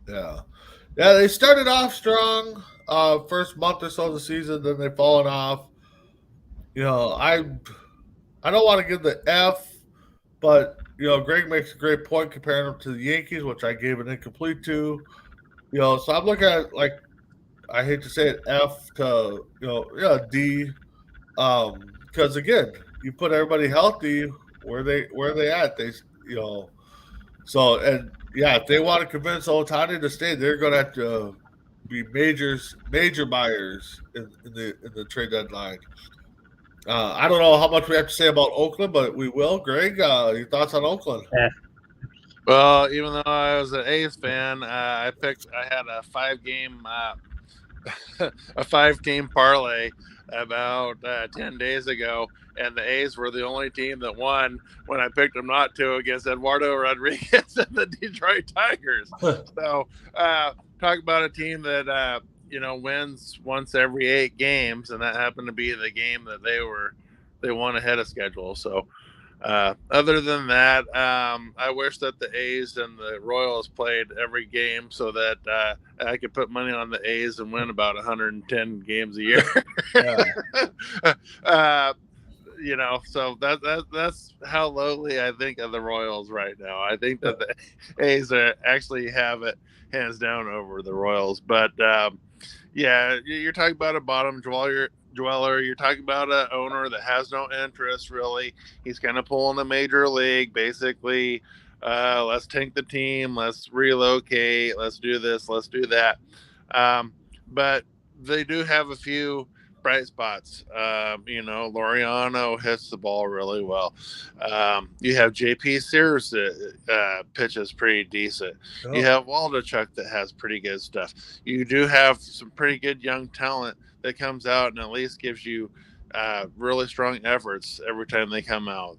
Yeah. They started off strong, first month or so of the season, then they've fallen off. I don't want to give the F. But, Greg makes a great point comparing them to the Yankees, which I gave an incomplete to. So I'm looking at, I hate to say it, F to, D. Because, again, you put everybody healthy, where are they at? So, and, if they want to convince Ohtani to stay, they're going to have to be major buyers in the trade deadline. I don't know how much we have to say about Oakland, but we will. Greg, your thoughts on Oakland? Well, even though I was an A's fan, I had a 5-game a 5-game parlay about 10 days ago, and the A's were the only team that won when I picked them not to, against Eduardo Rodriguez and the Detroit Tigers. So talk about a team that wins once every 8 games, and that happened to be the game that they won ahead of schedule. So other than that, I wish that the A's and the Royals played every game so that I could put money on the A's and win about 110 games a year. So that's how lowly I think of the Royals right now. I think that the A's actually have it hands down over the Royals. But you're talking about a bottom dweller. You're talking about an owner that has no interest, really. He's kind of pulling a major league, basically. Let's tank the team. Let's relocate. Let's do this. Let's do that. But they do have a few bright spots. Laureano hits the ball really well. You have JP Sears that pitches pretty decent. Oh. You have Waldichuk that has pretty good stuff. You do have some pretty good young talent that comes out and at least gives you really strong efforts every time they come out.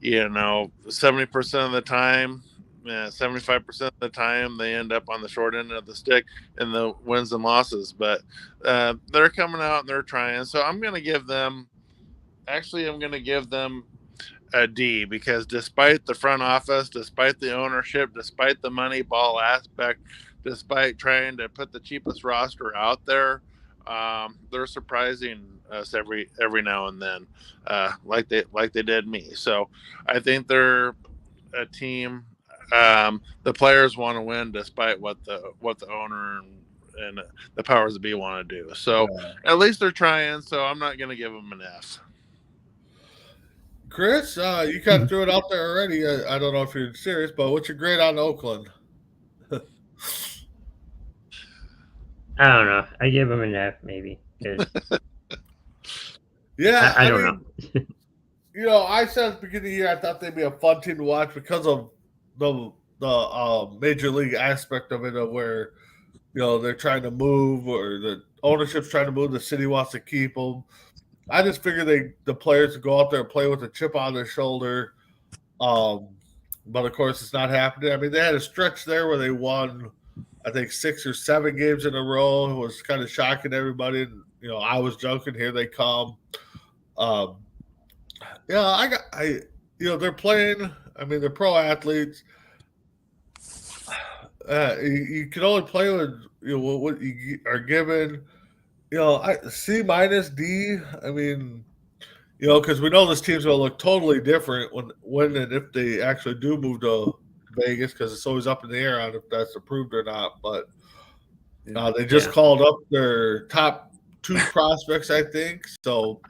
70% of the time, 75% of the time they end up on the short end of the stick in the wins and losses, but they're coming out and they're trying. So I'm going to give them a D, because despite the front office, despite the ownership, despite the money ball aspect, despite trying to put the cheapest roster out there, they're surprising us every now and then, like they did me. So I think they're a team. The players want to win despite what the owner and the powers that be want to do. So at least they're trying. So I'm not going to give them an F. Chris, you kind of threw it out there already. I don't know if you're serious, but what's your grade on Oakland? I don't know. I give them an F, maybe. Yeah, I don't know. I said at the beginning of the year I thought they'd be a fun team to watch because of the major league aspect of it, of where they're trying to move, or the ownership's trying to move, the city wants to keep them. I just figured the players would go out there and play with a chip on their shoulder. But of course, it's not happening. I mean, they had a stretch there where they won, I think, 6 or 7 games in a row. It was kind of shocking everybody. And, I was joking. Here they come. They're playing. I mean, they're pro athletes. You can only play with what you are given. C minus D. I mean, because we know this team's going to look totally different when and if they actually do move to Vegas, because it's always up in the air on if that's approved or not. But they just called up their top 2 prospects, I think. So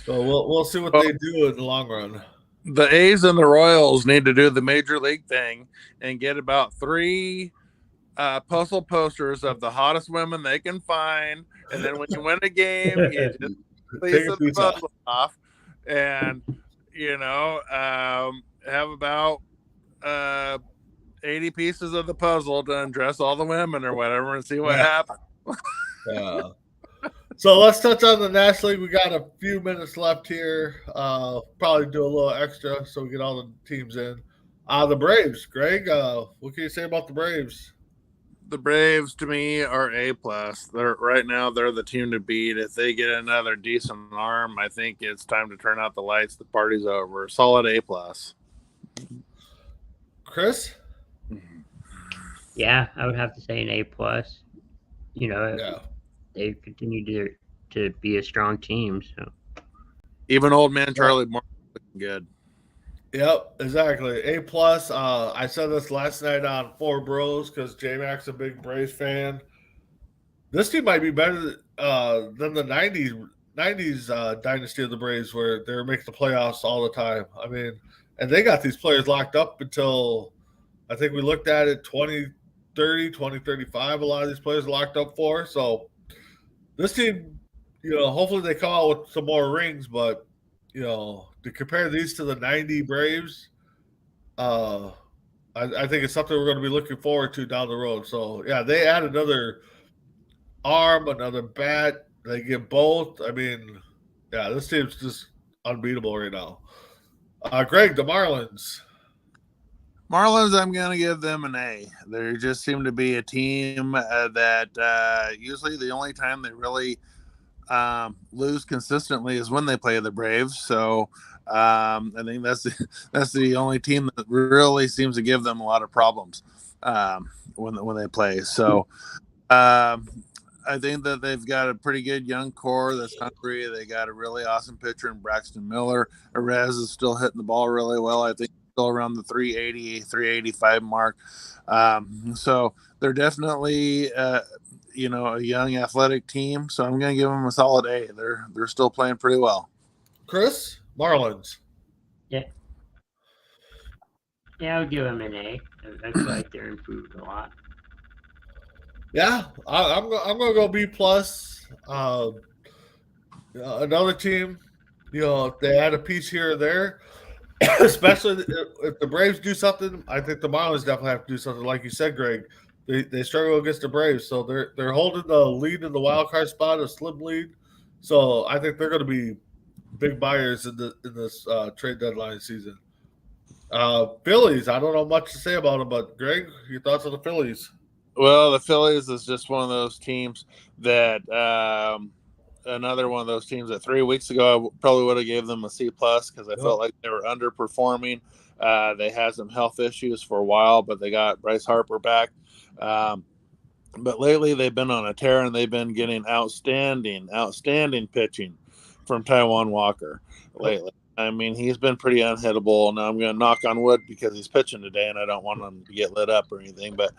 we'll see what they do in the long run. The A's and the Royals need to do the major league thing and get about 3 puzzle posters of the hottest women they can find, and then when you win a game, you just piece the puzzle off, and have about 80 pieces of the puzzle to undress all the women or whatever, and see what happens. Yeah. So let's touch on the National League. We got a few minutes left here. Probably do a little extra so we get all the teams in. The Braves, Greg. What can you say about the Braves? The Braves, to me, are A+. Right now, they're the team to beat. If they get another decent arm, I think it's time to turn out the lights. The party's over. Solid A+. Chris? Yeah, I would have to say an A+. They continue to be a strong team. So even old man Charlie Moore looking good. Yep, exactly. A+. I said this last night on Four Bros because J-Mac's a big Braves fan. This team might be better than the 90s dynasty of the Braves where they were making the playoffs all the time. I mean, and they got these players locked up until I think we looked at it 2030, 2035. A lot of these players are locked up for. So this team, hopefully they come out with some more rings, but to compare these to the 90 Braves, I think it's something we're going to be looking forward to down the road. So, yeah, they add another arm, another bat. They get both. I mean, yeah, this team's just unbeatable right now. Greg, the Marlins. Marlins, I'm going to give them an A. They just seem to be a team that usually the only time they really lose consistently is when they play the Braves. So I think that's the only team that really seems to give them a lot of problems when they play. So I think that they've got a pretty good young core that's hungry. They got a really awesome pitcher in Braxton Miller. Arez is still hitting the ball really well. I think still around the 380, 385 mark. So they're definitely a young athletic team. So I'm going to give them a solid A. They're still playing pretty well. Chris, Marlins. Yeah, I would give them an A. I feel like they're improved a lot. Yeah, I'm going to go B+. Another team, if they add a piece here or there, especially if the Braves do something, I think the Marlins definitely have to do something. Like you said, Greg, they struggle against the Braves, so they're holding the lead in the wild card spot, a slim lead. So I think they're going to be big buyers in this trade deadline season. Phillies, I don't know much to say about them, but Greg, your thoughts on the Phillies? Well, the Phillies is just one of those teams that another one of those teams that 3 weeks ago I probably would have gave them a C+ because I felt like they were underperforming. They had some health issues for a while, but they got Bryce Harper back. But lately they've been on a tear and they've been getting outstanding pitching from Taijuan Walker lately. I mean, he's been pretty unhittable. Now I'm going to knock on wood because he's pitching today and I don't want him to get lit up or anything. But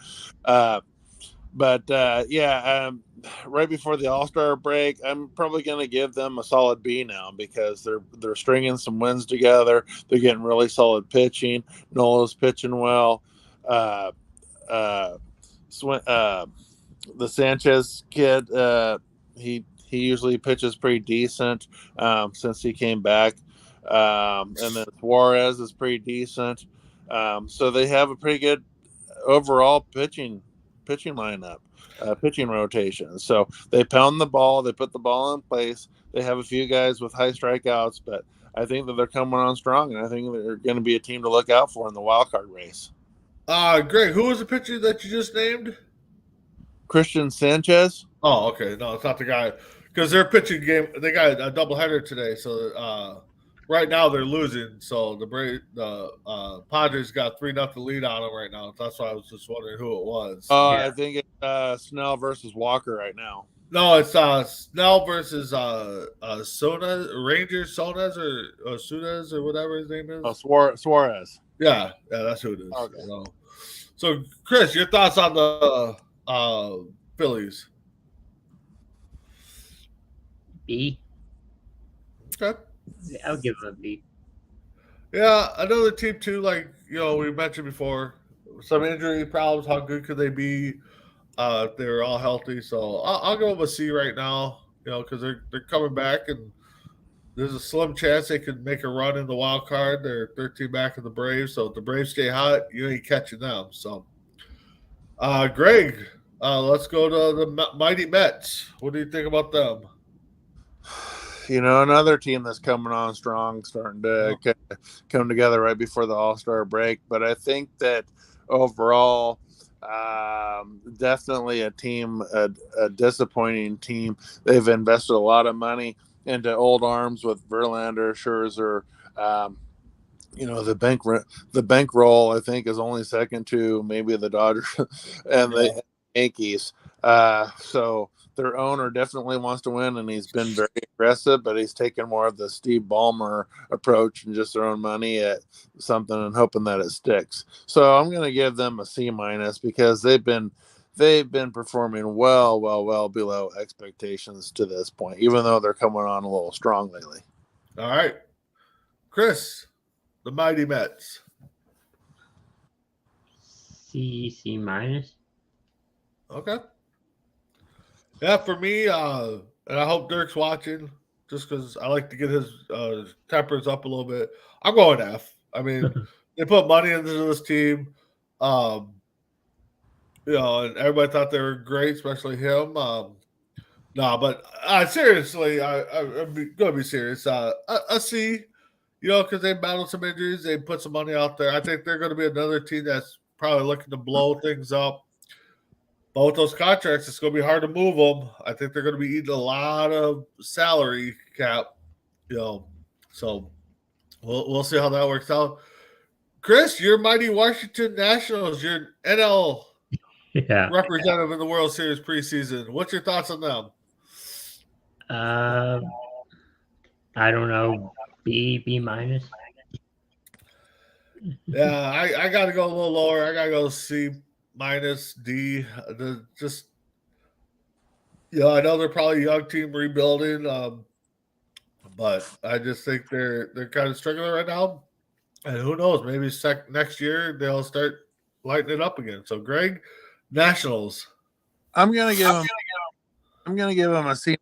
right before the All-Star break, I'm probably going to give them a solid B now because they're stringing some wins together. They're getting really solid pitching. Nola's pitching well. The Sanchez kid, he usually pitches pretty decent since he came back. And then Suarez is pretty decent. So they have a pretty good overall pitching pitching lineup, pitching rotation. So they pound the ball, they put the ball in place. They have a few guys with high strikeouts, but I think that they're coming on strong, and I think they're going to be a team to look out for in the wild card race. Greg, who was the pitcher that you just named? Christian Sanchez. Oh, okay. No, it's not the guy because their pitching game. They got a doubleheader today, so right now they're losing. So the Padres got 3-0 lead on them right now. That's why I was just wondering who it was. I think it's Snell versus Walker right now. No, it's Snell versus Rangers Sonez or Sunez or whatever his name is. Oh, Suarez. Yeah, that's who it is. Okay. So Chris, your thoughts on the Phillies? B. Okay. I'll give them a B. Yeah, another team too. Like we mentioned before, some injury problems. How good could they be? If they're all healthy. So I'll go with a C right now. Because they're coming back, and there's a slim chance they could make a run in the wild card. They're 13 back of the Braves. So if the Braves stay hot, you ain't catching them. So, Greg, let's go to the mighty Mets. What do you think about them? Another team that's coming on strong, starting to come together right before the All-Star break. But I think that overall, definitely a disappointing team. They've invested a lot of money into old arms with Verlander, Scherzer. The bankroll I think is only second to maybe the Dodgers and the Yankees. So their owner definitely wants to win, and he's been very aggressive, but he's taken more of the Steve Ballmer approach and just throwing money at something and hoping that it sticks. So I'm going to give them a C- because they've been performing well below expectations to this point, even though they're coming on a little strong lately. All right, Chris, the mighty Mets. C-. Okay. Yeah, for me, and I hope Dirk's watching, just because I like to get his tempers up a little bit. I'm going F. I mean, they put money into this team, and everybody thought they were great, especially him. But seriously, I'm going to be serious. A C, because they battled some injuries, they put some money out there. I think they're going to be another team that's probably looking to blow things up. But with those contracts, it's going to be hard to move them. I think they're going to be eating a lot of salary cap, So we'll see how that works out. Chris, your mighty Washington Nationals, your NL representative in the World Series preseason. What's your thoughts on them? I don't know. B-. Yeah, I got to go a little lower. I got to go C-, D. I know they're probably a young team rebuilding, but I just think they're kind of struggling right now. And who knows? Maybe next year they'll start lighting it up again. So, Greg, Nationals. I'm gonna give them a C-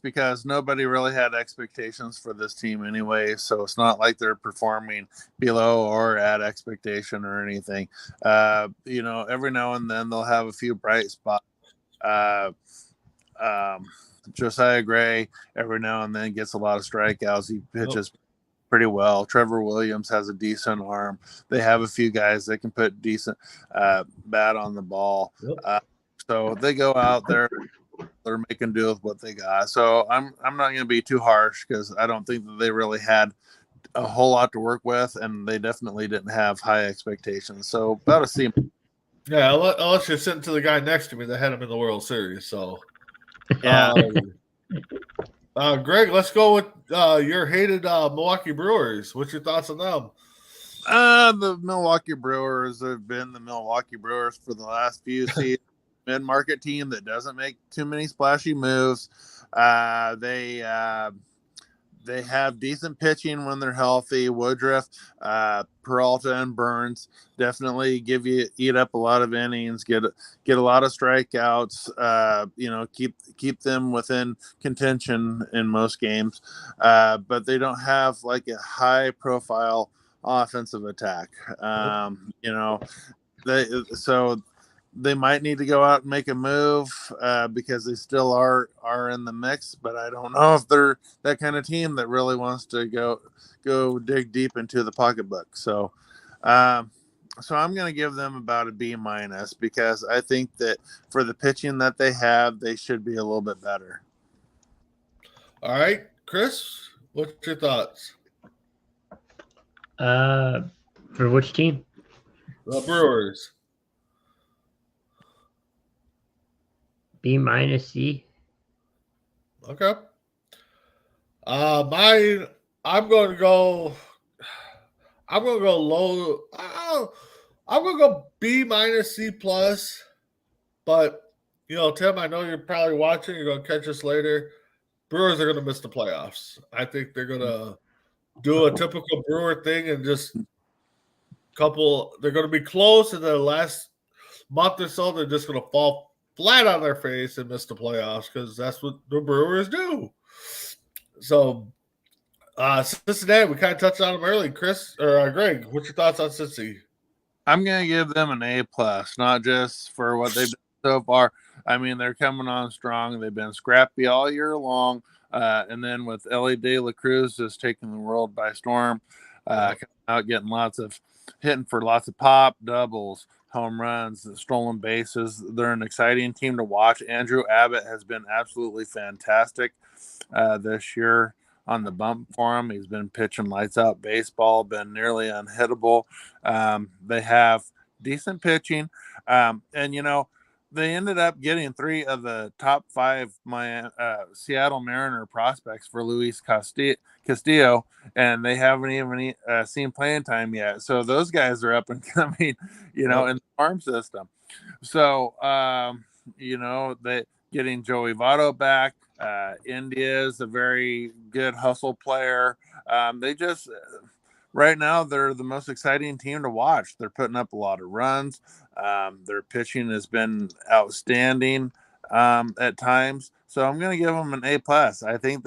because nobody really had expectations for this team anyway. So it's not like they're performing below or at expectation or anything. Every now and then they'll have a few bright spots. Josiah Gray every now and then gets a lot of strikeouts. He pitches pretty well. Trevor Williams has a decent arm. They have a few guys that can put decent bat on the ball. So they go out there. They're making do with what they got. So I'm not going to be too harsh because I don't think that they really had a whole lot to work with, and they definitely didn't have high expectations. So about a C. Yeah, unless you're sitting to the guy next to me that had him in the World Series. So, Yeah. Greg, let's go with your hated Milwaukee Brewers. What's your thoughts on them? The Milwaukee Brewers have been the Milwaukee Brewers for the last few seasons. Mid-market team that doesn't make too many splashy moves. They have decent pitching when they're healthy. Woodruff, Peralta, and Burns definitely eat up a lot of innings, get a lot of strikeouts. Keep them within contention in most games, but they don't have like a high-profile offensive attack. they might need to go out and make a move because they still are in the mix. But I don't know if they're that kind of team that really wants to go dig deep into the pocketbook. So, so I'm going to give them about a B- because I think that for the pitching that they have, they should be a little bit better. All right, Chris, what's your thoughts? For which team? The Brewers. B-, C. Okay. Mine. I'm going to go low. I'm going to go B- C plus. But Tim, I know you're probably watching. You're going to catch us later. Brewers are going to miss the playoffs. I think they're going to do a typical Brewer thing and just they're going to be close, and the last month or so they're just going to fall flat on their face and miss the playoffs because that's what the Brewers do. So Cincinnati, we kind of touched on them early. Chris or Greg, what's your thoughts on Cincy? I'm going to give them an A+, not just for what they've done so far. I mean, they're coming on strong. They've been scrappy all year long. And then with Ellie De La Cruz just taking the world by storm, coming out getting hitting for lots of pop, doubles, home runs, stolen bases. They're an exciting team to watch. Andrew Abbott has been absolutely fantastic this year on the bump for him. He's been pitching lights out baseball, been nearly unhittable. They have decent pitching. And, they ended up getting 3 of the top 5 Seattle Mariner prospects for Luis Castillo, and they haven't even seen playing time yet. So those guys are up and coming, in the farm system. So, they getting Joey Votto back. India is a very good hustle player. They just right now they're the most exciting team to watch. They're putting up a lot of runs. Their pitching has been outstanding at times. So I'm going to give them an A+. I think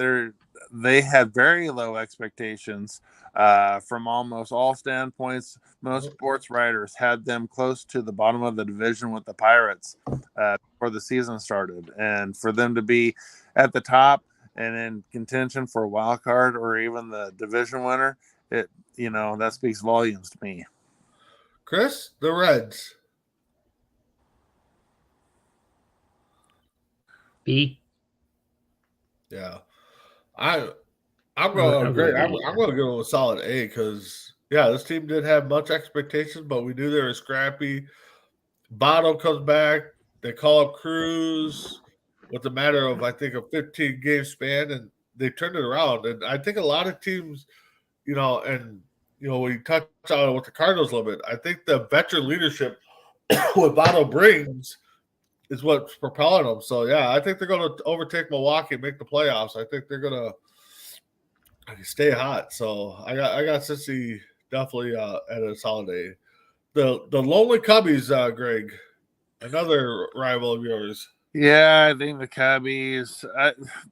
they had very low expectations from almost all standpoints. Most sports writers had them close to the bottom of the division with the Pirates before the season started. And for them to be at the top and in contention for a wild card or even the division winner, that speaks volumes to me. Chris, the Reds. B. Yeah. I'm going great. I'm going to give them a solid A because, this team didn't have much expectations, but we knew they were scrappy. Botto comes back. They call up Cruz with a matter of, I think, a 15-game span, and they turned it around. And I think a lot of teams, we touched on it with the Cardinals a little bit. I think the veteran leadership what Botto brings is what's propelling them. So, I think they're going to overtake Milwaukee and make the playoffs. I think they're going to stay hot. So, I got Cincy definitely at a solid A. The Lonely Cubbies, Greg, another rival of yours. Yeah, I think the Cubbies,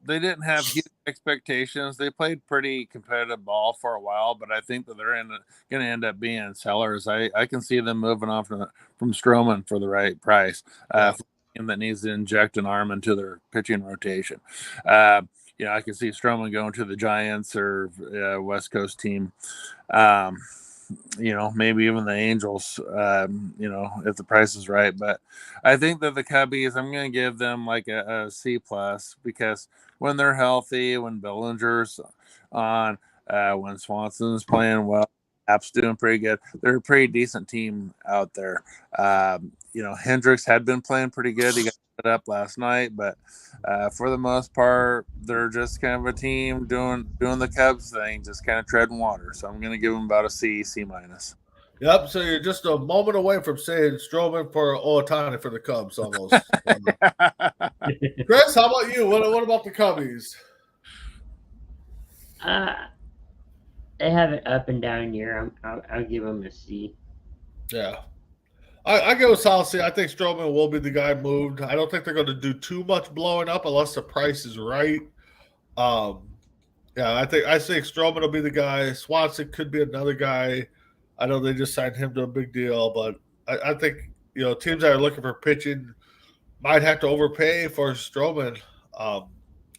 they didn't have huge expectations. They played pretty competitive ball for a while, but I think that they're going to end up being sellers. I can see them moving on from Stroman for the right price. For a team that needs to inject an arm into their pitching rotation. I can see Stroman going to the Giants or West Coast team. Maybe even the Angels, if the price is right. But I think that the Cubbies, I'm going to give them like a C+ because when they're healthy, when Bellinger's on, when Swanson's playing well, App's doing pretty good. They're a pretty decent team out there. Hendricks had been playing pretty good. He got it up last night, but for the most part, they're just kind of a team doing the Cubs thing, just kind of treading water. So I'm going to give them about a C-. Yep. So you're just a moment away from saying Stroman for Ohtani for the Cubs, almost. Chris, how about you? What about the Cubbies? They have an up and down year. I'll give them a C. Yeah. I give a solid C. I think Stroman will be the guy moved. I don't think they're going to do too much blowing up unless the price is right. I think Stroman will be the guy. Swanson could be another guy. I know they just signed him to a big deal, but I think teams that are looking for pitching might have to overpay for Stroman. So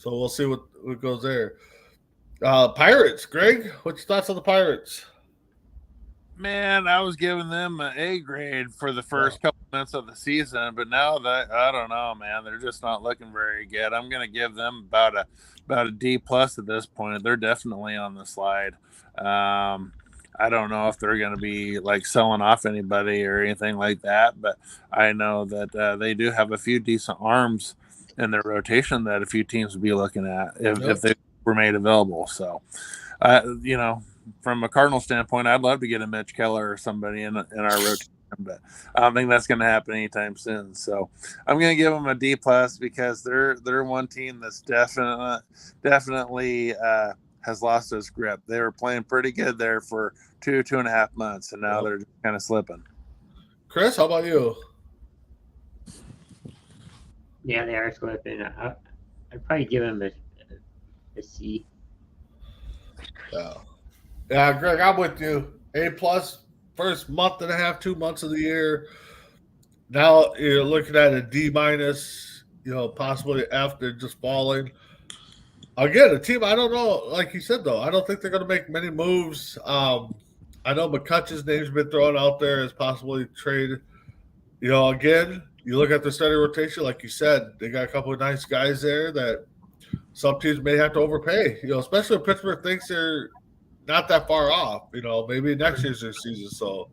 we'll see what goes there. Pirates, Greg, what's your thoughts on the Pirates? Man, I was giving them an A grade for the first couple minutes of the season, but now that I don't know, man, they're just not looking very good. I'm going to give them about a D plus at this point. They're definitely on the slide. I don't know if they're going to be like selling off anybody or anything like that, but I know that they do have a few decent arms in their rotation that a few teams would be looking at if they were made available. So, from a Cardinal standpoint, I'd love to get a Mitch Keller or somebody in our rotation, but I don't think that's going to happen anytime soon. So I'm going to give them a D plus because they're one team that's definitely has lost its grip. They were playing pretty good there for 2.5 months, and now they're just kind of slipping. Chris, how about you? Yeah, they are slipping. I'd probably give them a C. Yeah, Greg, I'm with you. A plus, first month and a half, 2 months of the year. Now you're looking at a D minus, possibly after just falling. Again, a team, I don't know, like you said, though, I don't think they're going to make many moves. I know McCutcheon's name's been thrown out there as possibly traded. Again, you look at the starting rotation, like you said, they got a couple of nice guys there that some teams may have to overpay, especially if Pittsburgh thinks they're not that far off, maybe next year's their season. So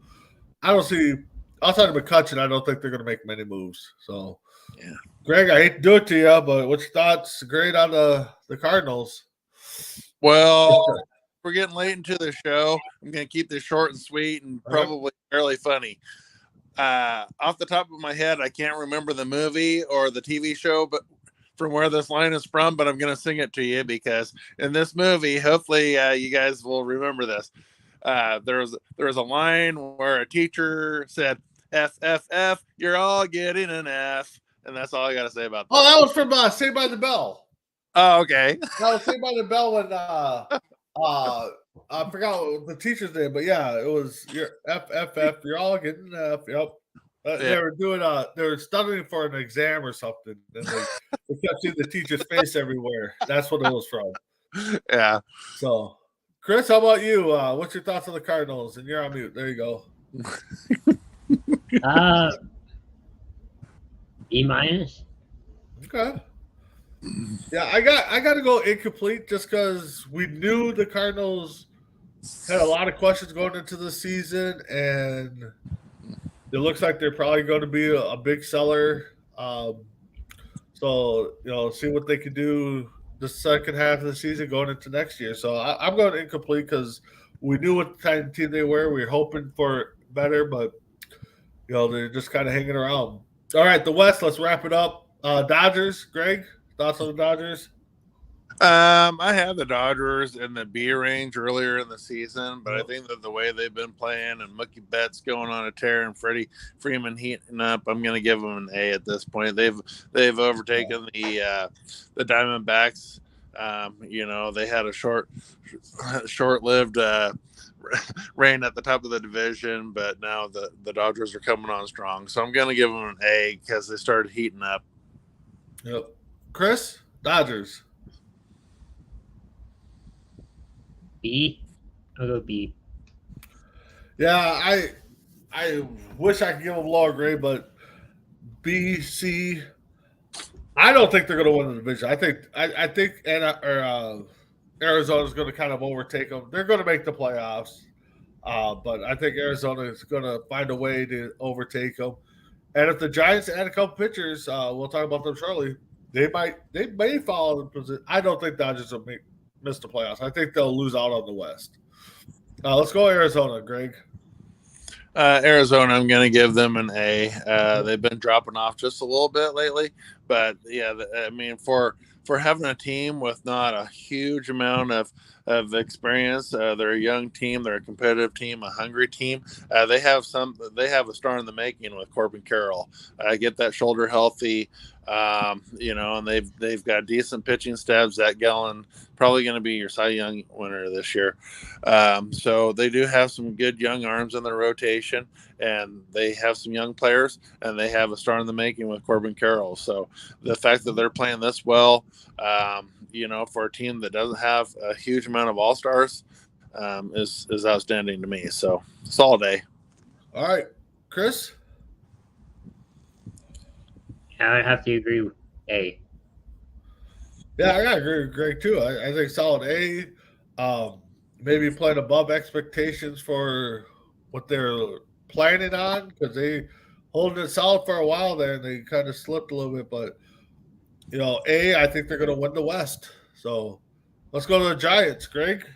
I don't see, outside of McCutcheon, I don't think they're going to make many moves. So, yeah. Greg, I hate to do it to you, but what's your thoughts? Great on the Cardinals. Well, we're getting late into the show. I'm going to keep this short and sweet and probably fairly funny. Off the top of my head, I can't remember the movie or the TV show, but from where this line is from, but I'm going to sing it to you because in this movie, hopefully you guys will remember this. There was a line where a teacher said, F, F, F, you're all getting an F. And that's all I got to say about that. Oh, that was from Saved by the Bell. Oh, okay. That was Saved by the Bell when I forgot what the teacher's name, but yeah, it was your F, F, F, you're all getting an F. Yep. They were doing they were studying for an exam or something, and they kept seeing the teacher's face everywhere. That's what it was from. Yeah. So, Chris, how about you? What's your thoughts on the Cardinals? And you're on mute. There you go. B minus. Okay. Yeah, I got to go incomplete just because we knew the Cardinals had a lot of questions going into the season, and it looks like they're probably going to be a big seller. So, see what they can do the second half of the season going into next year. So I'm going incomplete because we knew what kind of team they were. We were hoping for better, but, they're just kind of hanging around. All right, the West, let's wrap it up. Dodgers, Greg, thoughts on the Dodgers? I had the Dodgers in the B range earlier in the season, but I think that the way they've been playing and Mookie Betts going on a tear and Freddie Freeman heating up, I'm going to give them an A at this point. They've overtaken the Diamondbacks. They had a short-lived reign at the top of the division, but now the Dodgers are coming on strong. So I'm going to give them an A because they started heating up. Yep. Chris, Dodgers. B. I'll go B. Yeah, I wish I could give them lower grade, but B, C. I don't think they're going to win the division. I think Arizona's going to kind of overtake them. They're going to make the playoffs, but I think Arizona is going to find a way to overtake them. And if the Giants add a couple pitchers, we'll talk about them shortly. They may fall in position. I don't think Dodgers will miss the playoffs. I think they'll lose out on the West. Let's go Arizona, Greg. Arizona, I'm going to give them an A. They've been dropping off just a little bit lately, but yeah, I mean, for having a team with not a huge amount of experience, they're a young team, they're a competitive team, a hungry team. They have a star in the making with Corbin Carroll. Get that shoulder healthy, and they've got decent pitching staff. Zach Gallen probably going to be your Cy Young winner this year. So they do have some good young arms in their rotation, and they have some young players, and they have a star in the making with Corbin Carroll. So the fact that they're playing this well, for a team that doesn't have a huge amount of all-stars, is outstanding to me. So solid A. All right, Chris. I would have to agree with A. Yeah, I gotta agree with Greg too. I think solid A. Maybe playing above expectations for what they're planning on, because they holding it solid for a while there and they kind of slipped a little bit. But A, I think they're going to win the West. So let's go to the Giants, Greg.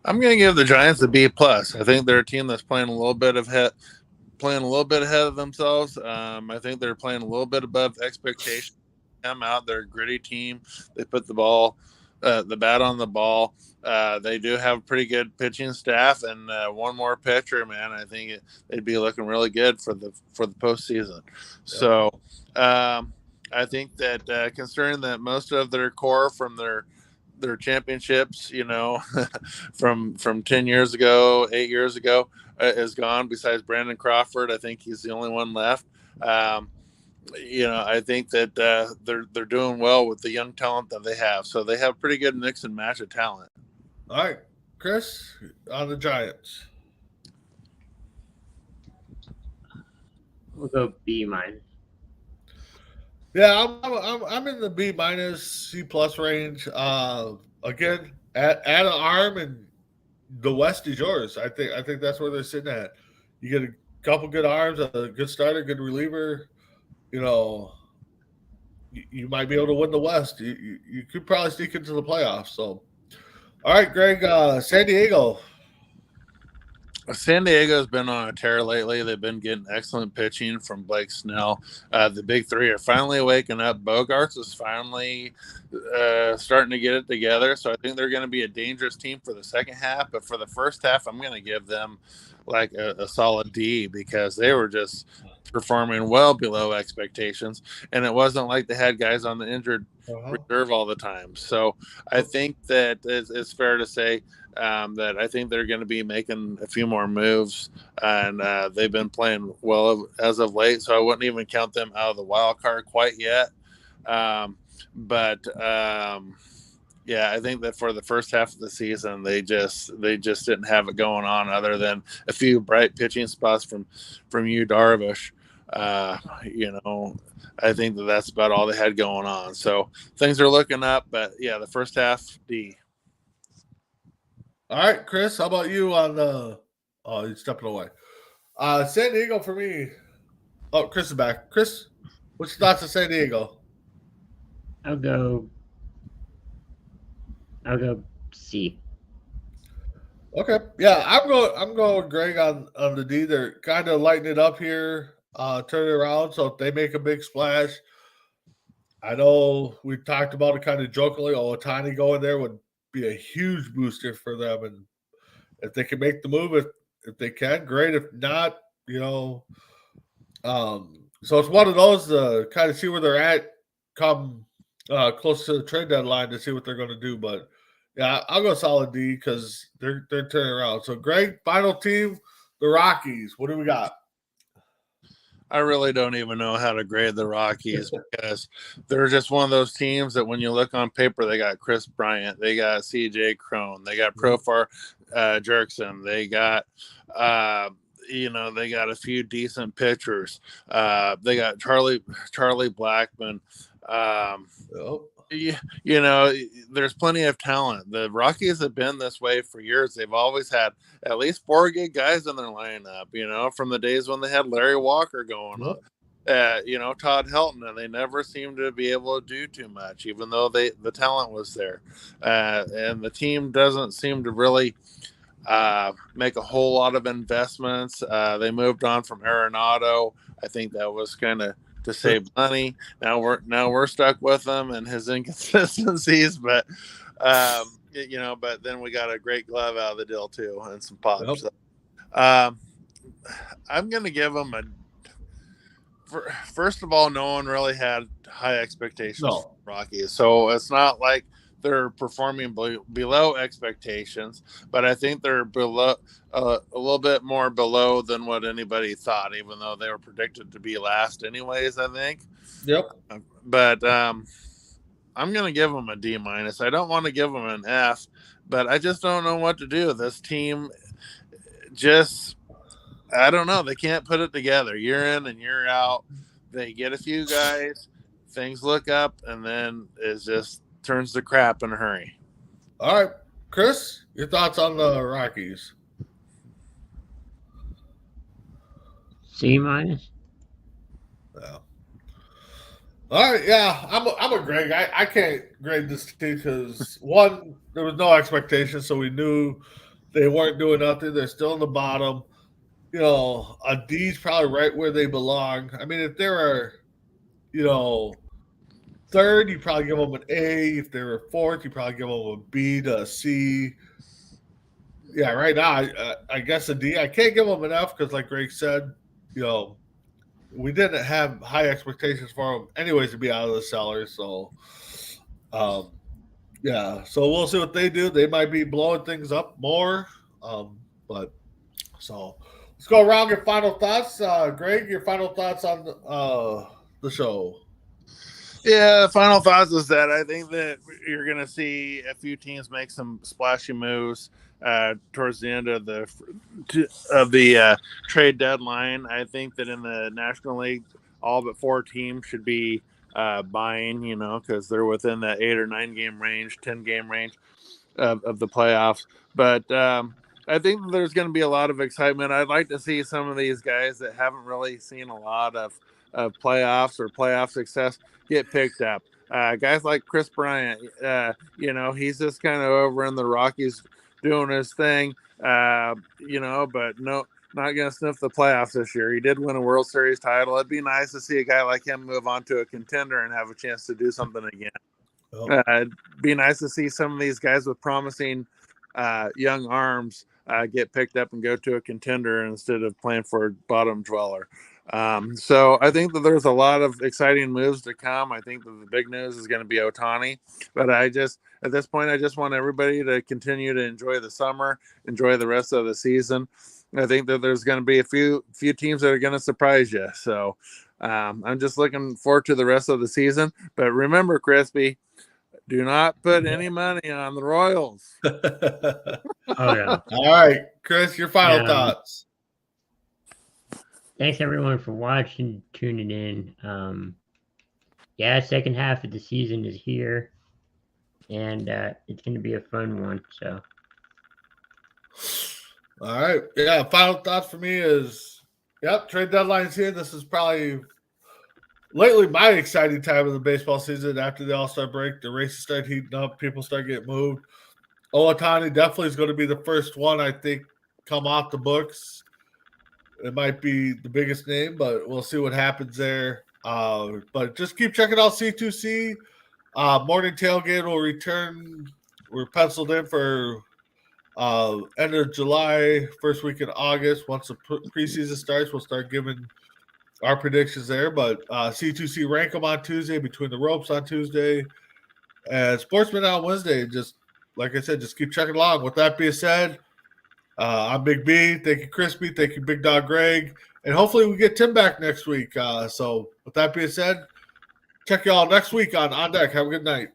I'm going to give the Giants a B plus. I think they're a team that's playing a little bit ahead of themselves. I think they're playing a little bit above expectations. Them out, they're a gritty team. They put the bat on the ball. They do have a pretty good pitching staff, and one more pitcher, man. I think they'd be looking really good for the postseason. Yeah. So I think that considering that most of their core from their championships, from 10 years ago, 8 years ago, is gone. Besides Brandon Crawford, I think he's the only one left. I think that they're doing well with the young talent that they have. So they have a pretty good mix and match of talent. All right, Chris, on the Giants. We'll go B minus. Yeah, I'm in the B minus C plus range. Again, add an arm and the West is yours. I think that's where they're sitting at. You get a couple good arms, a good starter, good reliever. You might be able to win the West. You could probably sneak into the playoffs. So, all right, Greg, San Diego. San Diego's been on a tear lately. They've been getting excellent pitching from Blake Snell. The big three are finally waking up. Bogarts is finally starting to get it together. So I think they're going to be a dangerous team for the second half. But for the first half, I'm going to give them like a solid D, because they were just performing well below expectations. And it wasn't like they had guys on the injured reserve all the time. So I think that it's fair to say that I think they're going to be making a few more moves, and they've been playing well as of late. So I wouldn't even count them out of the wild card quite yet. Yeah, I think that for the first half of the season, they just didn't have it going on, other than a few bright pitching spots from Yu Darvish. I think that's about all they had going on. So things are looking up, but yeah, the first half, D. All right, Chris, how about you on the? Oh, he's stepping away. San Diego for me. Oh, Chris is back. Chris, what's your thoughts on San Diego? I'll go C. Okay, yeah, I'm going with Greg on the D. They're kind of lighting it up here, turning it around. So if they make a big splash, I know we talked about it kind of jokingly. Ohtani going there would be a huge booster for them, and if they can make the move, if they can, great. If not, so it's one of those to kind of see where they're at come close to the trade deadline to see what they're going to do. But yeah, I'll go solid D because they're turning around. So Greg, final team, the Rockies. What do we got? I really don't even know how to grade the Rockies, because they're just one of those teams that when you look on paper, they got Chris Bryant, they got CJ Cron, they got Profar Jerkson, they got they got a few decent pitchers. They got Charlie Blackmon. There's plenty of talent. The Rockies have been this way for years. They've always had at least 4 good guys in their lineup, from the days when they had Larry Walker going on. Todd Helton, and they never seemed to be able to do too much, even though the talent was there. And the team doesn't seem to really make a whole lot of investments. They moved on from Arenado. I think that was kind of to save money. Now we're stuck with him and his inconsistencies, but but then we got a great glove out of the deal too, and some pops. Yep. So, I'm going to give him first of all, no one really had high expectations for Rockies, so it's not like they're performing below expectations, but I think they're below a little bit more below than what anybody thought, even though they were predicted to be last anyways, I think. Yep. But I'm going to give them a D minus. I don't want to give them an F, but I just don't know what to do. This team just, I don't know. They can't put it together year in and year out. They get a few guys, things look up, and then it just turns to crap in a hurry. All right, Chris, your thoughts on the Rockies? C minus. Yeah. All right, yeah, I'm a Greg. I can't grade this team because one, there was no expectation, so we knew they weren't doing nothing. They're still in the bottom. You know, a D's probably right where they belong. I mean, if they were, you know, third, you probably give them an A. If they were fourth, you probably give them a B to a C. Yeah, right now, I guess a D. I can't give them an F because, like Greg said, you know, we didn't have high expectations for them anyways to be out of the cellar. So, yeah. So we'll see what they do. They might be blowing things up more. But so let's go around your final thoughts. Greg, your final thoughts on the show. Yeah, final thoughts is that I think that you're going to see a few teams make some splashy moves towards the end of the trade deadline. I think that in the National League, all but 4 teams should be buying, you know, because they're within that 8 or 9 game range, 10 game range of the playoffs. But I think there's going to be a lot of excitement. I'd like to see some of these guys that haven't really seen a lot of playoffs or playoff success get picked up. Guys like Chris Bryant, you know, he's just kind of over in the Rockies doing his thing, you know, but not going to sniff the playoffs this year. He did win a World Series title. It'd be nice to see a guy like him move on to a contender and have a chance to do something again. It'd be nice to see some of these guys with promising young arms get picked up and go to a contender instead of playing for a bottom dweller. So I think that there's a lot of exciting moves to come. I think that the big news is going to be Ohtani, but at this point, I just want everybody to continue to enjoy the summer, enjoy the rest of the season. I think that there's going to be a few teams that are going to surprise you. So I'm just looking forward to the rest of the season. But remember, Crispy, do not put any money on the Royals. Oh yeah. All right, Chris, your final thoughts. Thanks everyone for watching, tuning in. Yeah, second half of the season is here, and it's going to be a fun one. So, all right, yeah. Final thoughts for me is, yep, trade deadline's here. This is probably lately my exciting time of the baseball season. After the All-Star break, the races start heating up, people start getting moved. Ohtani definitely is going to be the first one, I think, come off the books. It might be the biggest name, but we'll see what happens there. But just keep checking out C2C. Morning Tailgate will return. We're penciled in for end of July, first week in August. Once the preseason starts, we'll start giving our predictions there. But C2C rank them on Tuesday, Between the Ropes on Tuesday, and Sportsman on Wednesday. Just like I said, just keep checking along. With that being said, I'm Big B. Thank you, Crispy. Thank you, Big Dog Greg. And hopefully we get Tim back next week. So with that being said, check y'all next week on Deck. Have a good night.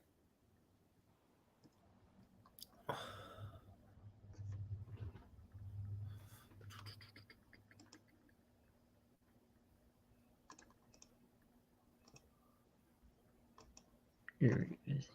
here it is.